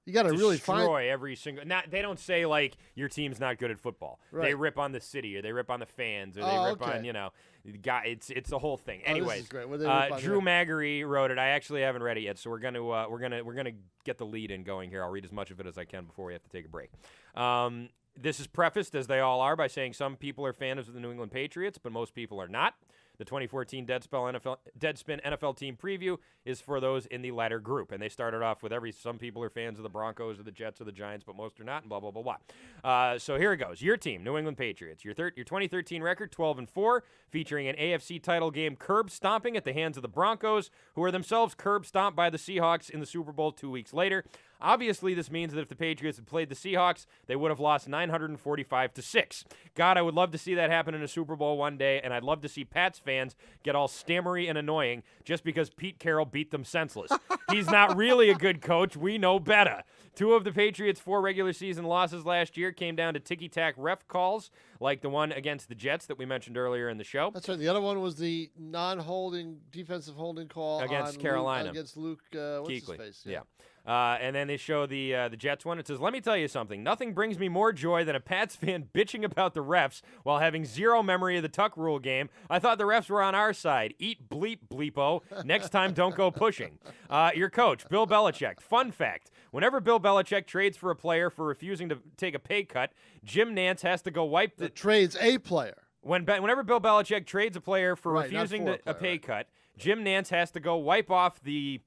You got to really find. destroy every single. They don't say like your team's not good at football. Right. They rip on the city, or they rip on the fans, or they Oh, rip okay. on It's the whole thing. Oh, this Anyways, is great. What do they rip on Drew there? Magary wrote it. I actually haven't read it yet, so we're gonna get the lead in going here. I'll read as much of it as I can before we have to take a break. This is prefaced, as they all are, by saying some people are fans of the New England Patriots, but most people are not. The 2014 Deadspin NFL team preview is for those in the latter group. And they started off with some people are fans of the Broncos or the Jets or the Giants, but most are not, and blah, blah, blah, blah. So here it goes. Your team, New England Patriots. Your 2013 record, 12-4, featuring an AFC title game curb stomping at the hands of the Broncos, who are themselves curb stomped by the Seahawks in the Super Bowl 2 weeks later. Obviously, this means that if the Patriots had played the Seahawks, they would have lost 945-6. God, I would love to see that happen in a Super Bowl one day, and I'd love to see Pats fans get all stammery and annoying just because Pete Carroll beat them senseless. He's not really a good coach. We know better. 2 of the Patriots' 4 regular season losses last year came down to ticky-tack ref calls, like the one against the Jets that we mentioned earlier in the show. That's right. The other one was the non-holding, defensive holding call Against on Carolina. Against Luke what's Kuechly. his face? Yeah. And then they show the Jets one. It says, "Let me tell you something. Nothing brings me more joy than a Pats fan bitching about the refs while having zero memory of the Tuck Rule game. I thought the refs were on our side. Eat bleep, bleepo. Next time, don't go pushing." Your coach, Bill Belichick. Fun fact. Whenever Bill Belichick trades for a player for refusing to take a pay cut, Jim Nantz has to go wipe the... Trades a player. Whenever Bill Belichick trades a player for Right, not refusing for a a player, pay right. cut, Jim Nantz has to go wipe off the...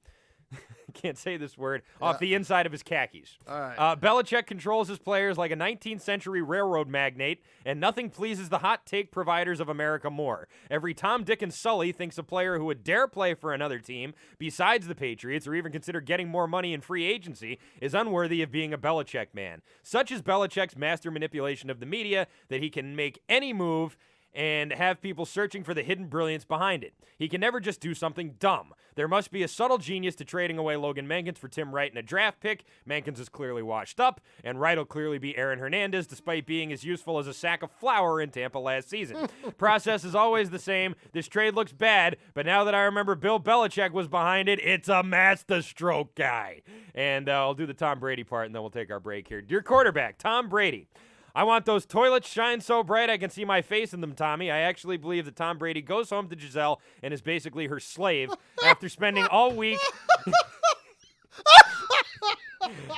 can't say this word, off the inside of his khakis. All right. Belichick controls his players like a 19th century railroad magnate, and nothing pleases the hot take providers of America more. Every Tom, Dick, and Sully thinks a player who would dare play for another team besides the Patriots or even consider getting more money in free agency is unworthy of being a Belichick man. Such is Belichick's master manipulation of the media that he can make any move and have people searching for the hidden brilliance behind it. He can never just do something dumb. There must be a subtle genius to trading away Logan Mankins for Tim Wright in a draft pick. Mankins is clearly washed up, and Wright will clearly be Aaron Hernandez, despite being as useful as a sack of flour in Tampa last season. Process is always the same. This trade looks bad, but now that I remember Bill Belichick was behind it, it's a masterstroke guy. And I'll do the Tom Brady part, and then we'll take our break here. Dear quarterback, Tom Brady. I want those toilets shine so bright I can see my face in them, Tommy. I actually believe that Tom Brady goes home to Giselle and is basically her slave after spending all week...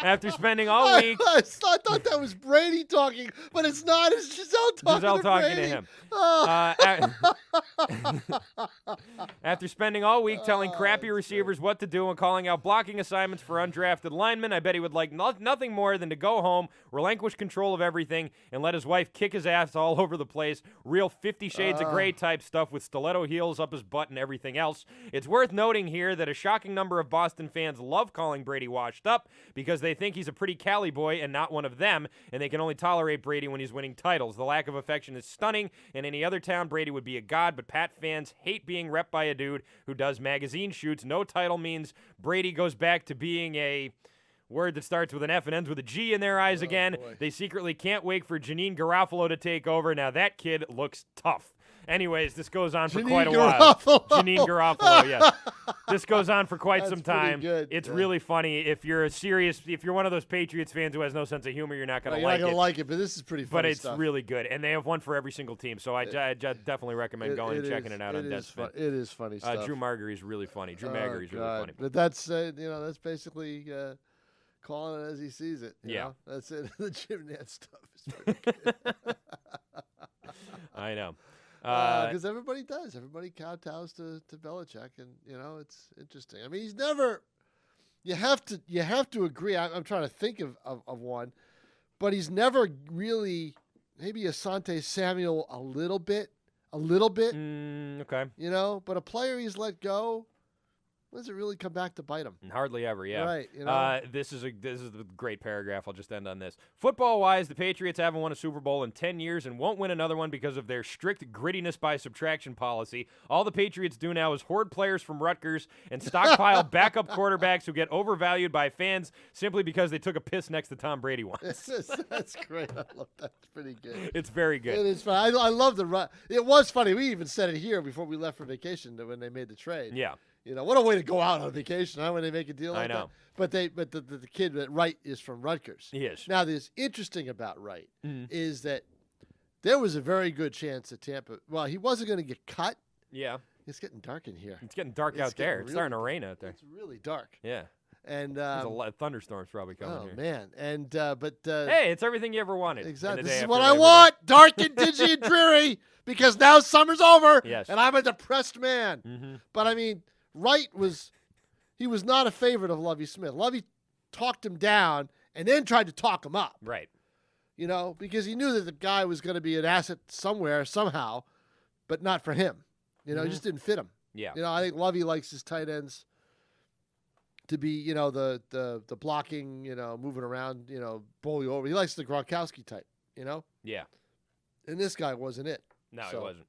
After spending all week... I thought that was Brady talking, but it's not. It's Giselle talking to him. After spending all week telling crappy receivers what to do and calling out blocking assignments for undrafted linemen, I bet he would like nothing more than to go home, relinquish control of everything, and let his wife kick his ass all over the place. Real 50 Shades of Grey type stuff with stiletto heels up his butt and everything else. It's worth noting here that a shocking number of Boston fans love calling Brady washed up because they think he's a pretty Cali boy and not one of them, and they can only tolerate Brady when he's winning titles. The lack of affection is stunning. In any other town, Brady would be a god, but Pat fans hate being repped by a dude who does magazine shoots. No title means Brady goes back to being a word that starts with an F and ends with a G in their eyes again. Boy. They secretly can't wait for Janine Garofalo to take over. Now that kid looks tough. Anyways, this goes on for Janine quite a while. Garofalo. Janine Garofalo, yes. This goes on for quite some time. Good. It's really funny. If you're one of those Patriots fans who has no sense of humor, you're not going to like it. You're not going to like it, but this is pretty funny But it's stuff. really good, and they have one for every single team. So I definitely recommend going and checking it out on Deadspin. It is funny stuff. Drew Margery's really funny. Drew Margery's really funny. But that's that's basically calling it as he sees it. You know? That's it. The Jim Nantz stuff is pretty good. I know. Because everybody does. Everybody kowtows to Belichick, and it's interesting. I mean, he's never. You have to agree. I'm trying to think of one, but he's never really. Maybe Asante Samuel a little bit. Okay. But a player he's let go. When does it really come back to bite him? Hardly ever, yeah. Right. This is a great paragraph. I'll just end on this. Football-wise, the Patriots haven't won a Super Bowl in 10 years and won't win another one because of their strict grittiness by subtraction policy. All the Patriots do now is hoard players from Rutgers and stockpile backup quarterbacks who get overvalued by fans simply because they took a piss next to Tom Brady once. That's great. I love that. It's pretty good. It's very good. It is fun. I love the run. It was funny. We even said it here before we left for vacation when they made the trade. Yeah. What a way to go out on vacation, huh, when they make a deal like I know. that. But the kid that Wright is from Rutgers. He is. Now, this interesting about Wright is that there was a very good chance that Tampa. Well, he wasn't going to get cut. Yeah. It's getting dark in here. It's getting dark out there. It's starting to rain out there. It's really dark. Yeah. And there's a lot of thunderstorms probably coming here. Oh man! And hey, it's everything you ever wanted. Exactly. This is what I want: dark and dingy and dreary. Because now summer's over. Yes. And I'm a depressed man. Mm-hmm. But I mean, Wright was not a favorite of Lovie Smith. Lovie talked him down and then tried to talk him up. Right. Because he knew that the guy was going to be an asset somewhere, somehow, but not for him. It just didn't fit him. Yeah. I think Lovie likes his tight ends to be, the blocking, moving around, bowl you over. He likes the Gronkowski type, Yeah. And this guy wasn't it. No, he wasn't.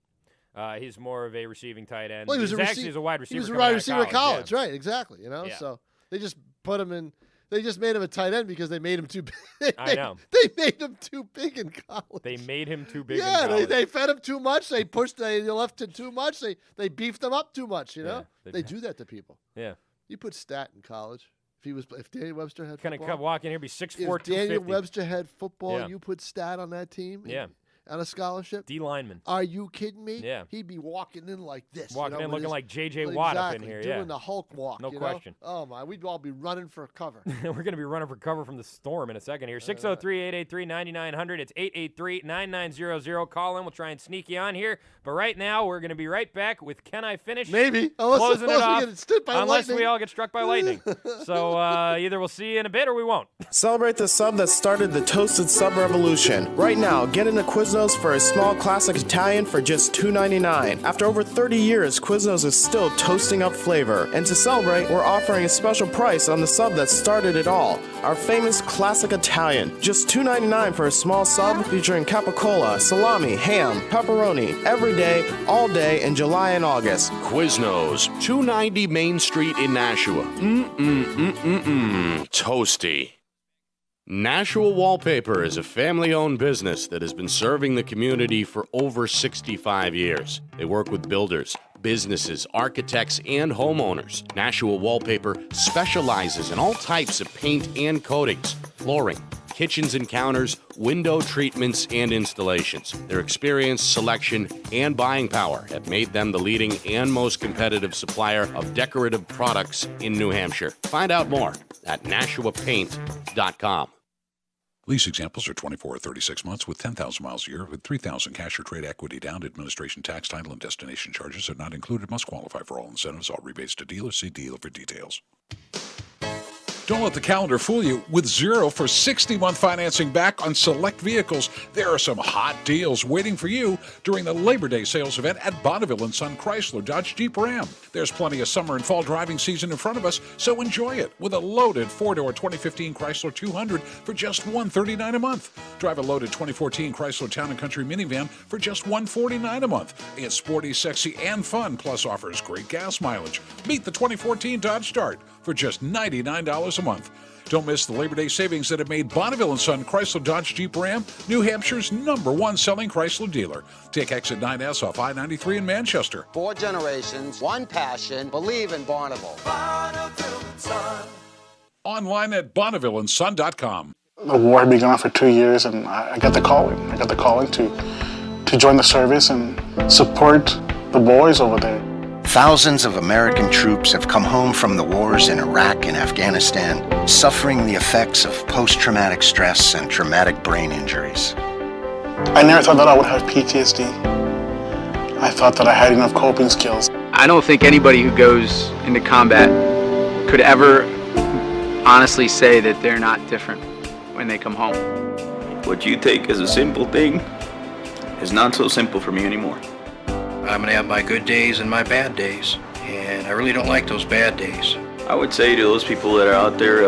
He's more of a receiving tight end. Well, he was actually a wide receiver. He was a wide receiver at college, yeah. right? Exactly. Yeah. So they just put him in. They just made him a tight end because they made him too big. I know. They made him too big in college. They made him too big. Yeah, in college. they fed him too much. They pushed. They left him too much. They beefed him up too much. They do that to people. Yeah. You put Stat in college. If Daniel Webster had kind football, of walk in here, be 6'4", if 250. Daniel Webster had football, Yeah. you put Stat on that team. Yeah. On a scholarship. D lineman. Are you kidding me? Yeah. He'd be walking in like this. Walking in with looking his- like J.J. Watt up in here. Doing the Hulk walk. No you know? question. Oh my, we'd all be running for cover. We're going to be running for cover from the storm in a second here. 603-883-9900. It's 883-9900. Call in. We'll try and sneak you on here. But right now, we're going to be right back with Can I Finish? Maybe. Closing it off. we get stood by unless lightning. we all get struck by lightning. So either we'll see you in a bit or we won't. Celebrate the sub that started the toasted sub revolution. Right now, get into Quiznos for a small classic Italian for just $2.99. After over 30 years, Quiznos is still toasting up flavor. And to celebrate, we're offering a special price on the sub that started it all. Our famous classic Italian. Just $2.99 for a small sub featuring capicola, salami, ham, pepperoni, every day, all day in July and August. Quiznos, 290 Main Street in Nashua. Toasty. Nashua Wallpaper is a family-owned business that has been serving the community for over 65 years. They work with builders, businesses, architects, and homeowners. Nashua Wallpaper specializes in all types of paint and coatings, flooring, kitchens and counters, window treatments, and installations. Their experience, selection, and buying power have made them the leading and most competitive supplier of decorative products in New Hampshire. Find out more at NashuaPaint.com. Lease examples are 24 or 36 months with 10,000 miles a year with 3,000 cash or trade equity down. Administration, tax, title, and destination charges are not included. Must qualify for all incentives. All rebates to dealer. See dealer for details. Don't let the calendar fool you. With 0 for 60-month financing back on select vehicles, there are some hot deals waiting for you during the Labor Day sales event at Bonneville & Son Chrysler Dodge Jeep Ram. There's plenty of summer and fall driving season in front of us, so enjoy it with a loaded 4-door 2015 Chrysler 200 for just $139 a month. Drive a loaded 2014 Chrysler Town & Country minivan for just $149 a month. It's sporty, sexy, and fun, plus offers great gas mileage. Meet the 2014 Dodge Start for just $99 $10 a month. Don't miss the Labor Day savings that have made Bonneville & Son Chrysler Dodge Jeep Ram New Hampshire's #1 selling Chrysler dealer. Take exit 9S off I-93 in Manchester. 4 generations, one passion, believe in Bonneville. Online at BonnevilleandSon.com. The war had been going on for 2 years, and I got the calling. I got the calling to join the service and support the boys over there. Thousands of American troops have come home from the wars in Iraq and Afghanistan, suffering the effects of post-traumatic stress and traumatic brain injuries. I never thought that I would have PTSD. I thought that I had enough coping skills. I don't think anybody who goes into combat could ever honestly say that they're not different when they come home. What you take as a simple thing is not so simple for me anymore. I'm going to have my good days and my bad days, and I really don't like those bad days. I would say to those people that are out there,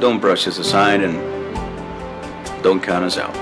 don't brush us aside and don't count us out.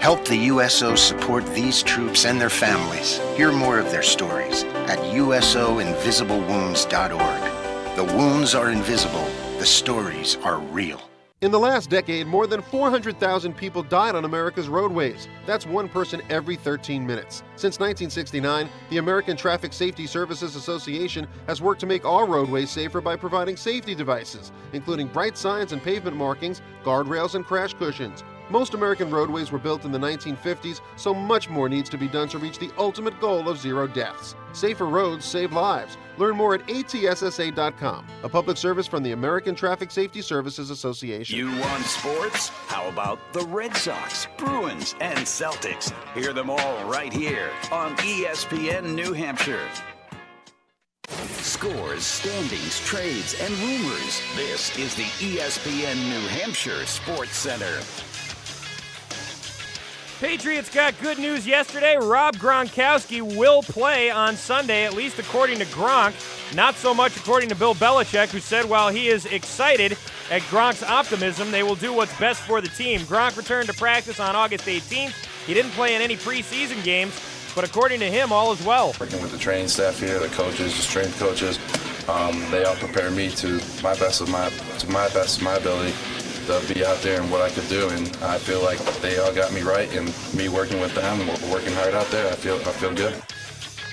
Help the USO support these troops and their families. Hear more of their stories at usoinvisiblewounds.org. The wounds are invisible. The stories are real. In the last decade, more than 400,000 people died on America's roadways. That's one person every 13 minutes. Since 1969, the American Traffic Safety Services Association has worked to make all roadways safer by providing safety devices, including bright signs and pavement markings, guardrails, and crash cushions. Most American roadways were built in the 1950s, so much more needs to be done to reach the ultimate goal of 0 deaths. Safer roads save lives. Learn more at atssa.com, a public service from the American Traffic Safety Services Association. You want sports? How about the Red Sox, Bruins, and Celtics? Hear them all right here on ESPN New Hampshire. Scores, standings, trades, and rumors. This is the ESPN New Hampshire Sports Center. Patriots got good news yesterday. Rob Gronkowski will play on Sunday, at least according to Gronk. Not so much according to Bill Belichick, who said while he is excited at Gronk's optimism, they will do what's best for the team. Gronk returned to practice on August 18th. He didn't play in any preseason games, but according to him, all is well. Working with the training staff here, the coaches, the strength coaches, they all prepare me to my best of my ability to be out there and what I could do, and I feel like they all got me right, and me working with them and working hard out there, I feel good.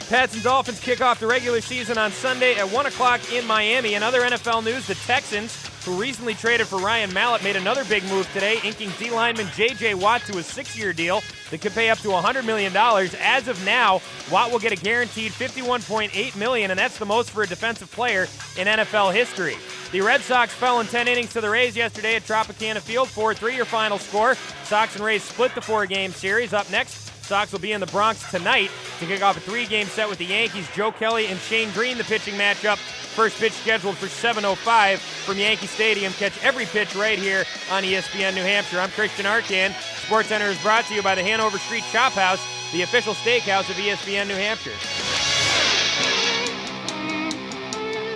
Pats and Dolphins kick off the regular season on Sunday at 1 o'clock in Miami. In other NFL news, the Texans, who recently traded for Ryan Mallett, made another big move today, inking D-lineman J.J. Watt to a 6-year deal that could pay up to $100 million. As of now, Watt will get a guaranteed $51.8 million, and that's the most for a defensive player in NFL history. The Red Sox fell in 10 innings to the Rays yesterday at Tropicana Field. 4-3 your final score. Sox and Rays split the 4-game series. Up next, Sox will be in the Bronx tonight to kick off a 3-game set with the Yankees. Joe Kelly and Shane Green, the pitching matchup. First pitch scheduled for 7:05 from Yankee Stadium. Catch every pitch right here on ESPN New Hampshire. I'm Christian Arcan. SportsCenter is brought to you by the Hanover Street Chop House, the official steakhouse of ESPN New Hampshire.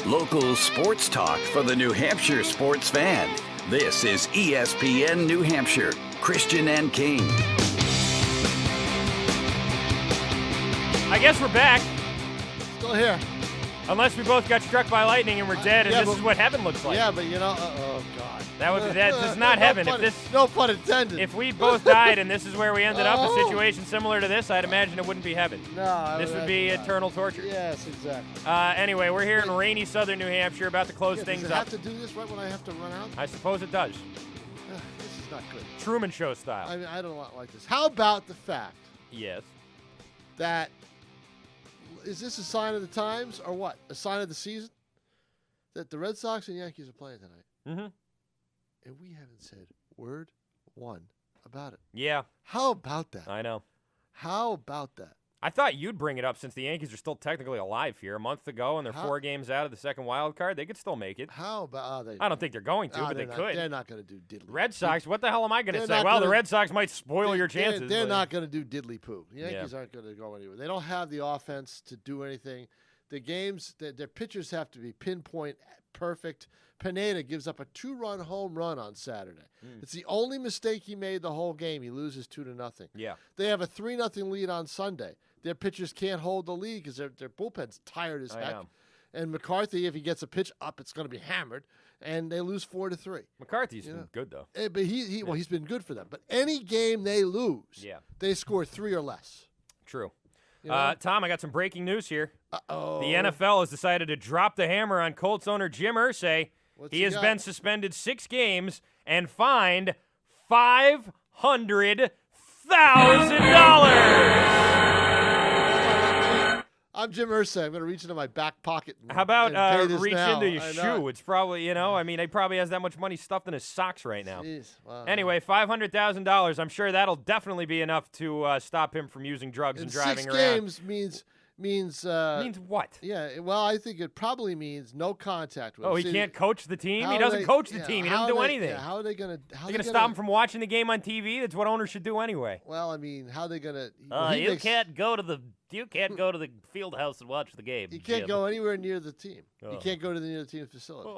Local sports talk for the New Hampshire sports fan. This is ESPN New Hampshire. Christian and King. I guess we're back. Still here. Unless we both got struck by lightning and we're dead, and this is what heaven looks like. Yeah, but you know, oh God. That is not heaven. No pun intended. If we both died and this is where we ended up, a situation similar to this, I'd imagine it wouldn't be heaven. No. This would be eternal torture. Yes, exactly. Anyway, we're here in rainy southern New Hampshire, about to close things does it up. have to do this right when I have to run out? I suppose it does. This is not good. Truman Show style. I mean, I don't like this. How about the fact Yes. that is this a sign of the times or what? A sign of the season? That the Red Sox and Yankees are playing tonight. Mm-hmm. And we haven't said word one about it. Yeah. How about that? I know. How about that? I thought you'd bring it up since the Yankees are still technically alive here. A month ago, and they're 4 games out of the second wild card. They could still make it. How about I don't think they're going to, but they could. They're not going to do diddly. Red Sox, what the hell am I going to say? Well, the Red Sox might spoil your chances. They're not going to do diddly poo. The Yankees aren't going to go anywhere. They don't have the offense to do anything. The games, their pitchers have to be pinpoint perfect. Pineda gives up a 2-run home run on Saturday. It's the only mistake he made the whole game. He loses 2-0. Yeah. They have a 3-0 lead on Sunday. Their pitchers can't hold the lead because their bullpen's tired as heck. And McCarthy, if he gets a pitch up, it's going to be hammered. and they lose 4-3. McCarthy's been good though. But he's been good for them. But any game they lose, they score 3 or less. True. You know? Tom, I got some breaking news here. Uh-oh. The NFL has decided to drop the hammer on Colts owner Jim Irsay. He has got? been suspended 6 games and fined $500,000. I'm Jim Irsay. I'm going to reach into my back pocket. How about and pay this reach now. into your I know. shoe? It's probably, I mean, he probably has that much money stuffed in his socks right now. Jeez, wow. Anyway, $500,000. I'm sure that'll definitely be enough to stop him from using drugs and driving 6 around. games means means what? Yeah, well, I think it probably means no contact with him. Oh, he See, can't coach the team? He how doesn't they- coach the yeah, team. He how doesn't do they- anything. yeah, how are they going to They're going to stop him from watching the game on TV? That's what owners should do anyway. Well, I mean, how are they going to You can't go to the field house and watch the game. You can't Jim. go anywhere near the team. You Oh. can't go to near the team's facility.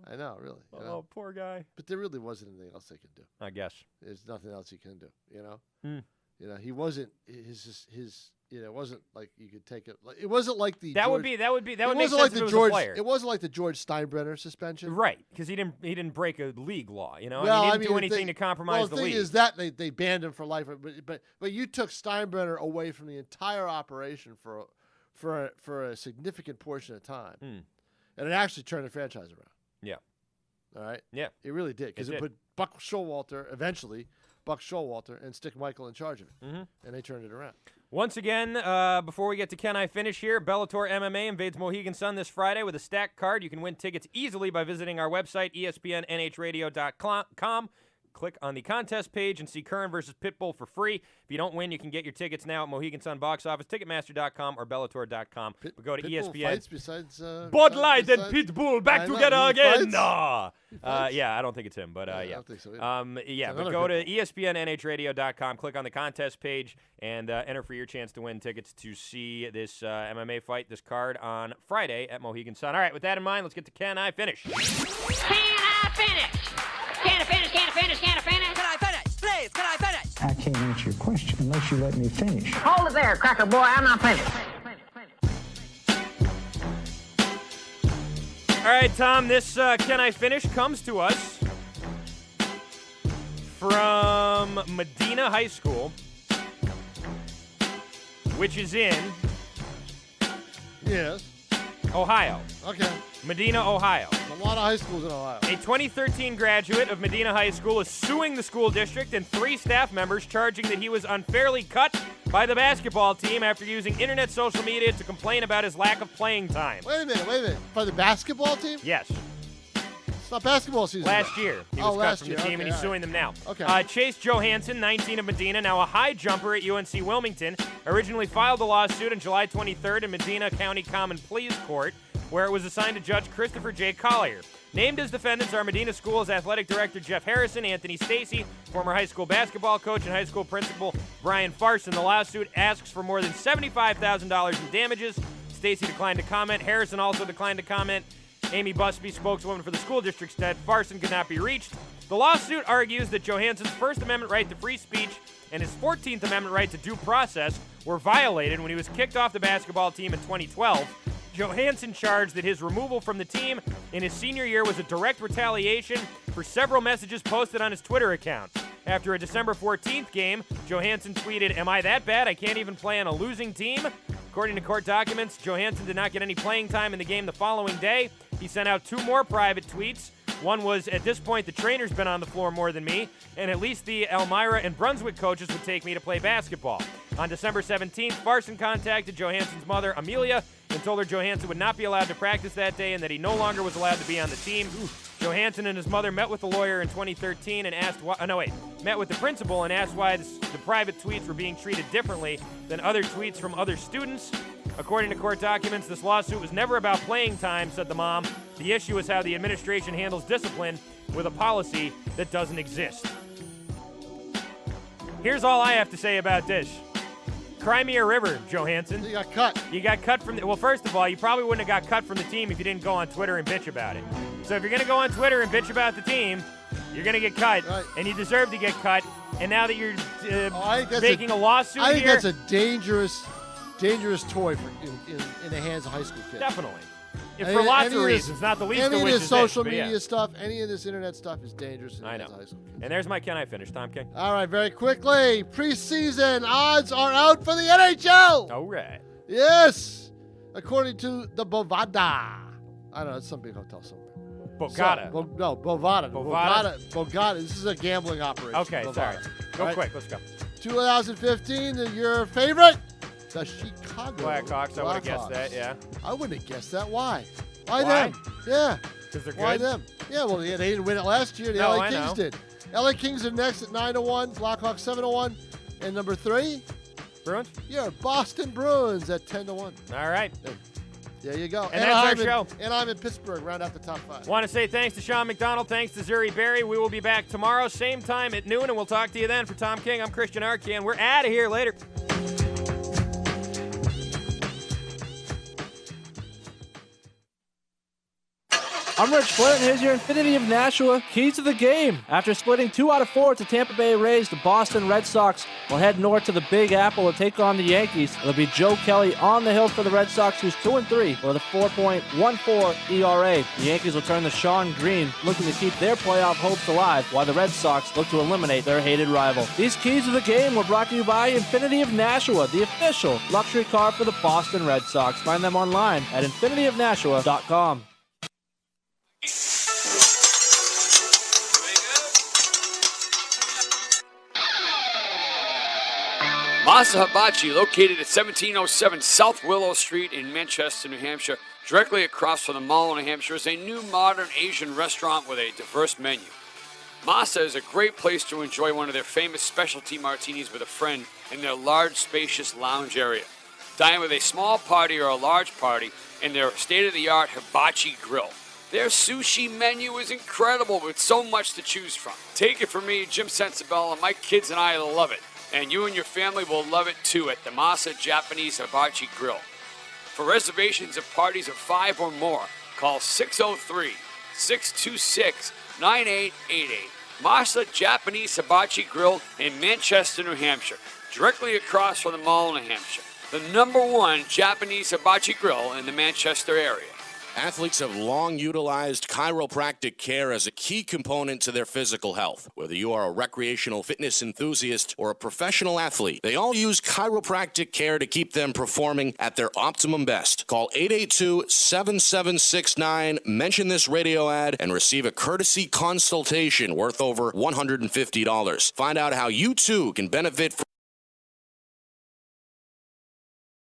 I know, really. you know. Oh, poor guy. But there really wasn't anything else they could do. I guess. There's nothing else you can do, you know? Hmm. You know, he wasn't his it wasn't like you could take it. It wasn't like the That would George- make it sense wasn't like if the it was a George. player. It wasn't like the George Steinbrenner suspension, Right, because he didn't break a league law. You know, Well, he didn't do the anything thing- to compromise the the thing league. is that they banned him for life, but you took Steinbrenner away from the entire operation for a significant portion of time, and it actually turned the franchise around. Yeah. All right. Yeah. It really did because It it did. put Buck Showalter and Stick Michael in charge of it, and they turned it around. Once again, before we get to Can I Finish here, Bellator MMA invades Mohegan Sun this Friday with a stacked card. You can win tickets easily by visiting our website, espnnhradio.com. Click on the contest page and see Curran versus Pitbull for free. If you don't win, you can get your tickets now at Mohegan Sun box office, Ticketmaster.com, or Bellator.com. But go to Pitbull ESPN. fights besides Bud Light and Pitbull back I know, together he again. fights? No. He fights? Yeah, I don't think it's him, but I yeah. don't think so either. Yeah, It's but another go to Pitbull. espnnhradio.com, click on the contest page, and enter for your chance to win tickets to see this MMA fight, this card, on Friday at Mohegan Sun. All right, with that in mind, let's get to Can I Finish? Can I finish? Can I finish? Can I finish? Can I finish? Can I finish? Please, can I finish? I can't answer your question unless you let me finish. Hold it there, cracker boy. I'm not finished. All right, Tom, this Can I Finish comes to us from Medina High School, which is in Yes. Ohio. Okay. Medina, Ohio. A lot of high schools in Ohio. A 2013 graduate of Medina High School is suing the school district and 3 staff members, charging that he was unfairly cut by the basketball team after using internet social media to complain about his lack of playing time. Wait a minute. For the basketball team? Yes. It's not basketball season. Last year, he was cut last from year. the team, Okay, and he's all suing right. them now. Okay. Chase Johansson, 19 of Medina, now a high jumper at UNC Wilmington, originally filed a lawsuit on July 23rd in Medina County Common Pleas Court, where it was assigned to Judge Christopher J. Collier. Named as defendants are Medina School's athletic director Jeff Harrison, Anthony Stacy, former high school basketball coach, and high school principal Brian Farson. The lawsuit asks for more than $75,000 in damages. Stacy declined to comment. Harrison also declined to comment. Amy Busby, spokeswoman for the school district, said Farson could not be reached. The lawsuit argues that Johansson's First Amendment right to free speech and his 14th Amendment right to due process were violated when he was kicked off the basketball team in 2012. Johansson charged that his removal from the team in his senior year was a direct retaliation for several messages posted on his Twitter account. After a December 14th game, Johansson tweeted, "Am I that bad? I can't even play on a losing team?" According to court documents, Johansson did not get any playing time in the game the following day. He sent out 2 more private tweets. One was, "At this point, the trainer's been on the floor more than me, and at least the Elmira and Brunswick coaches would take me to play basketball." On December 17th, Farson contacted Johansson's mother, Amelia, and told her Johansson would not be allowed to practice that day and that he no longer was allowed to be on the team. Johansson and his mother met with the lawyer in 2013 and asked met with the principal and asked why the private tweets were being treated differently than other tweets from other students. According to court documents, this lawsuit was never about playing time, said the mom. The issue is how the administration handles discipline with a policy that doesn't exist. Here's all I have to say about this. Cry me a river, Johansson. You got cut. You got cut from well, first of all, you probably wouldn't have got cut from the team if you didn't go on Twitter and bitch about it. So if you're going to go on Twitter and bitch about the team, you're going to get cut, and you deserve to get cut. And now that you're making a lawsuit I think here, that's a dangerous toy in the hands of high school kids. Definitely. for lots of reasons, not the least of which Any of is this social but yeah. media stuff, any of this internet stuff is dangerous. I know. High school. And there's my Can I Finish, Tom King. All right, very quickly. Preseason odds are out for the NHL. All right. Yes. According to the Bovada. I don't know, it's some big hotel somewhere. Bovada. Bovada. Bovada. This is a gambling operation. Okay, Bovada. sorry. Go All quick. Let's go. 2015, your favorite? The Chicago Blackhawks. I would have guessed that, yeah. I wouldn't have guessed that. Why? Why Why? them? Yeah. Because they're good? Why them? Yeah, well, yeah, they didn't win it last year. The No, LA I Kings know. did. LA Kings are next at 9-1. Blackhawks 7-1. And number 3? Bruins? Your Boston Bruins at 10-1. All right. There you go. And that's our I'm show. And I'm in Pittsburgh, round out the top 5. Want to say thanks to Sean McDonald. Thanks to Zuri Berry. We will be back tomorrow, same time at noon, and we'll talk to you then. For Tom King, I'm Christian Arcan. We're out of here. Later. I'm Rich Flint, and here's your Infinity of Nashua keys to the game. After splitting 2 out of 4 to Tampa Bay Rays, the Boston Red Sox will head north to the Big Apple to take on the Yankees. It'll be Joe Kelly on the hill for the Red Sox, who's 2-3 with a 4.14 ERA. The Yankees will turn to Sean Green, looking to keep their playoff hopes alive, while the Red Sox look to eliminate their hated rival. These keys to the game were brought to you by Infinity of Nashua, the official luxury car for the Boston Red Sox. Find them online at infinityofnashua.com. Masa Hibachi, located at 1707 South Willow Street in Manchester, New Hampshire, directly across from the Mall of New Hampshire, is a new modern Asian restaurant with a diverse menu. Masa is a great place to enjoy one of their famous specialty martinis with a friend in their large, spacious lounge area. Dine with a small party or a large party in their state-of-the-art hibachi grill. Their sushi menu is incredible with so much to choose from. Take it from me, Jim Sensabella, my kids and I love it. And you and your family will love it too at the Masa Japanese Hibachi Grill. For reservations of parties of 5 or more, call 603-626-9888. Masa Japanese Hibachi Grill in Manchester, New Hampshire, directly across from the Mall of New Hampshire. The #1 Japanese Hibachi Grill in the Manchester area. Athletes have long utilized chiropractic care as a key component to their physical health. Whether you are a recreational fitness enthusiast or a professional athlete, they all use chiropractic care to keep them performing at their optimum best. Call 882-7769, mention this radio ad, and receive a courtesy consultation worth over $150. Find out how you too can benefit from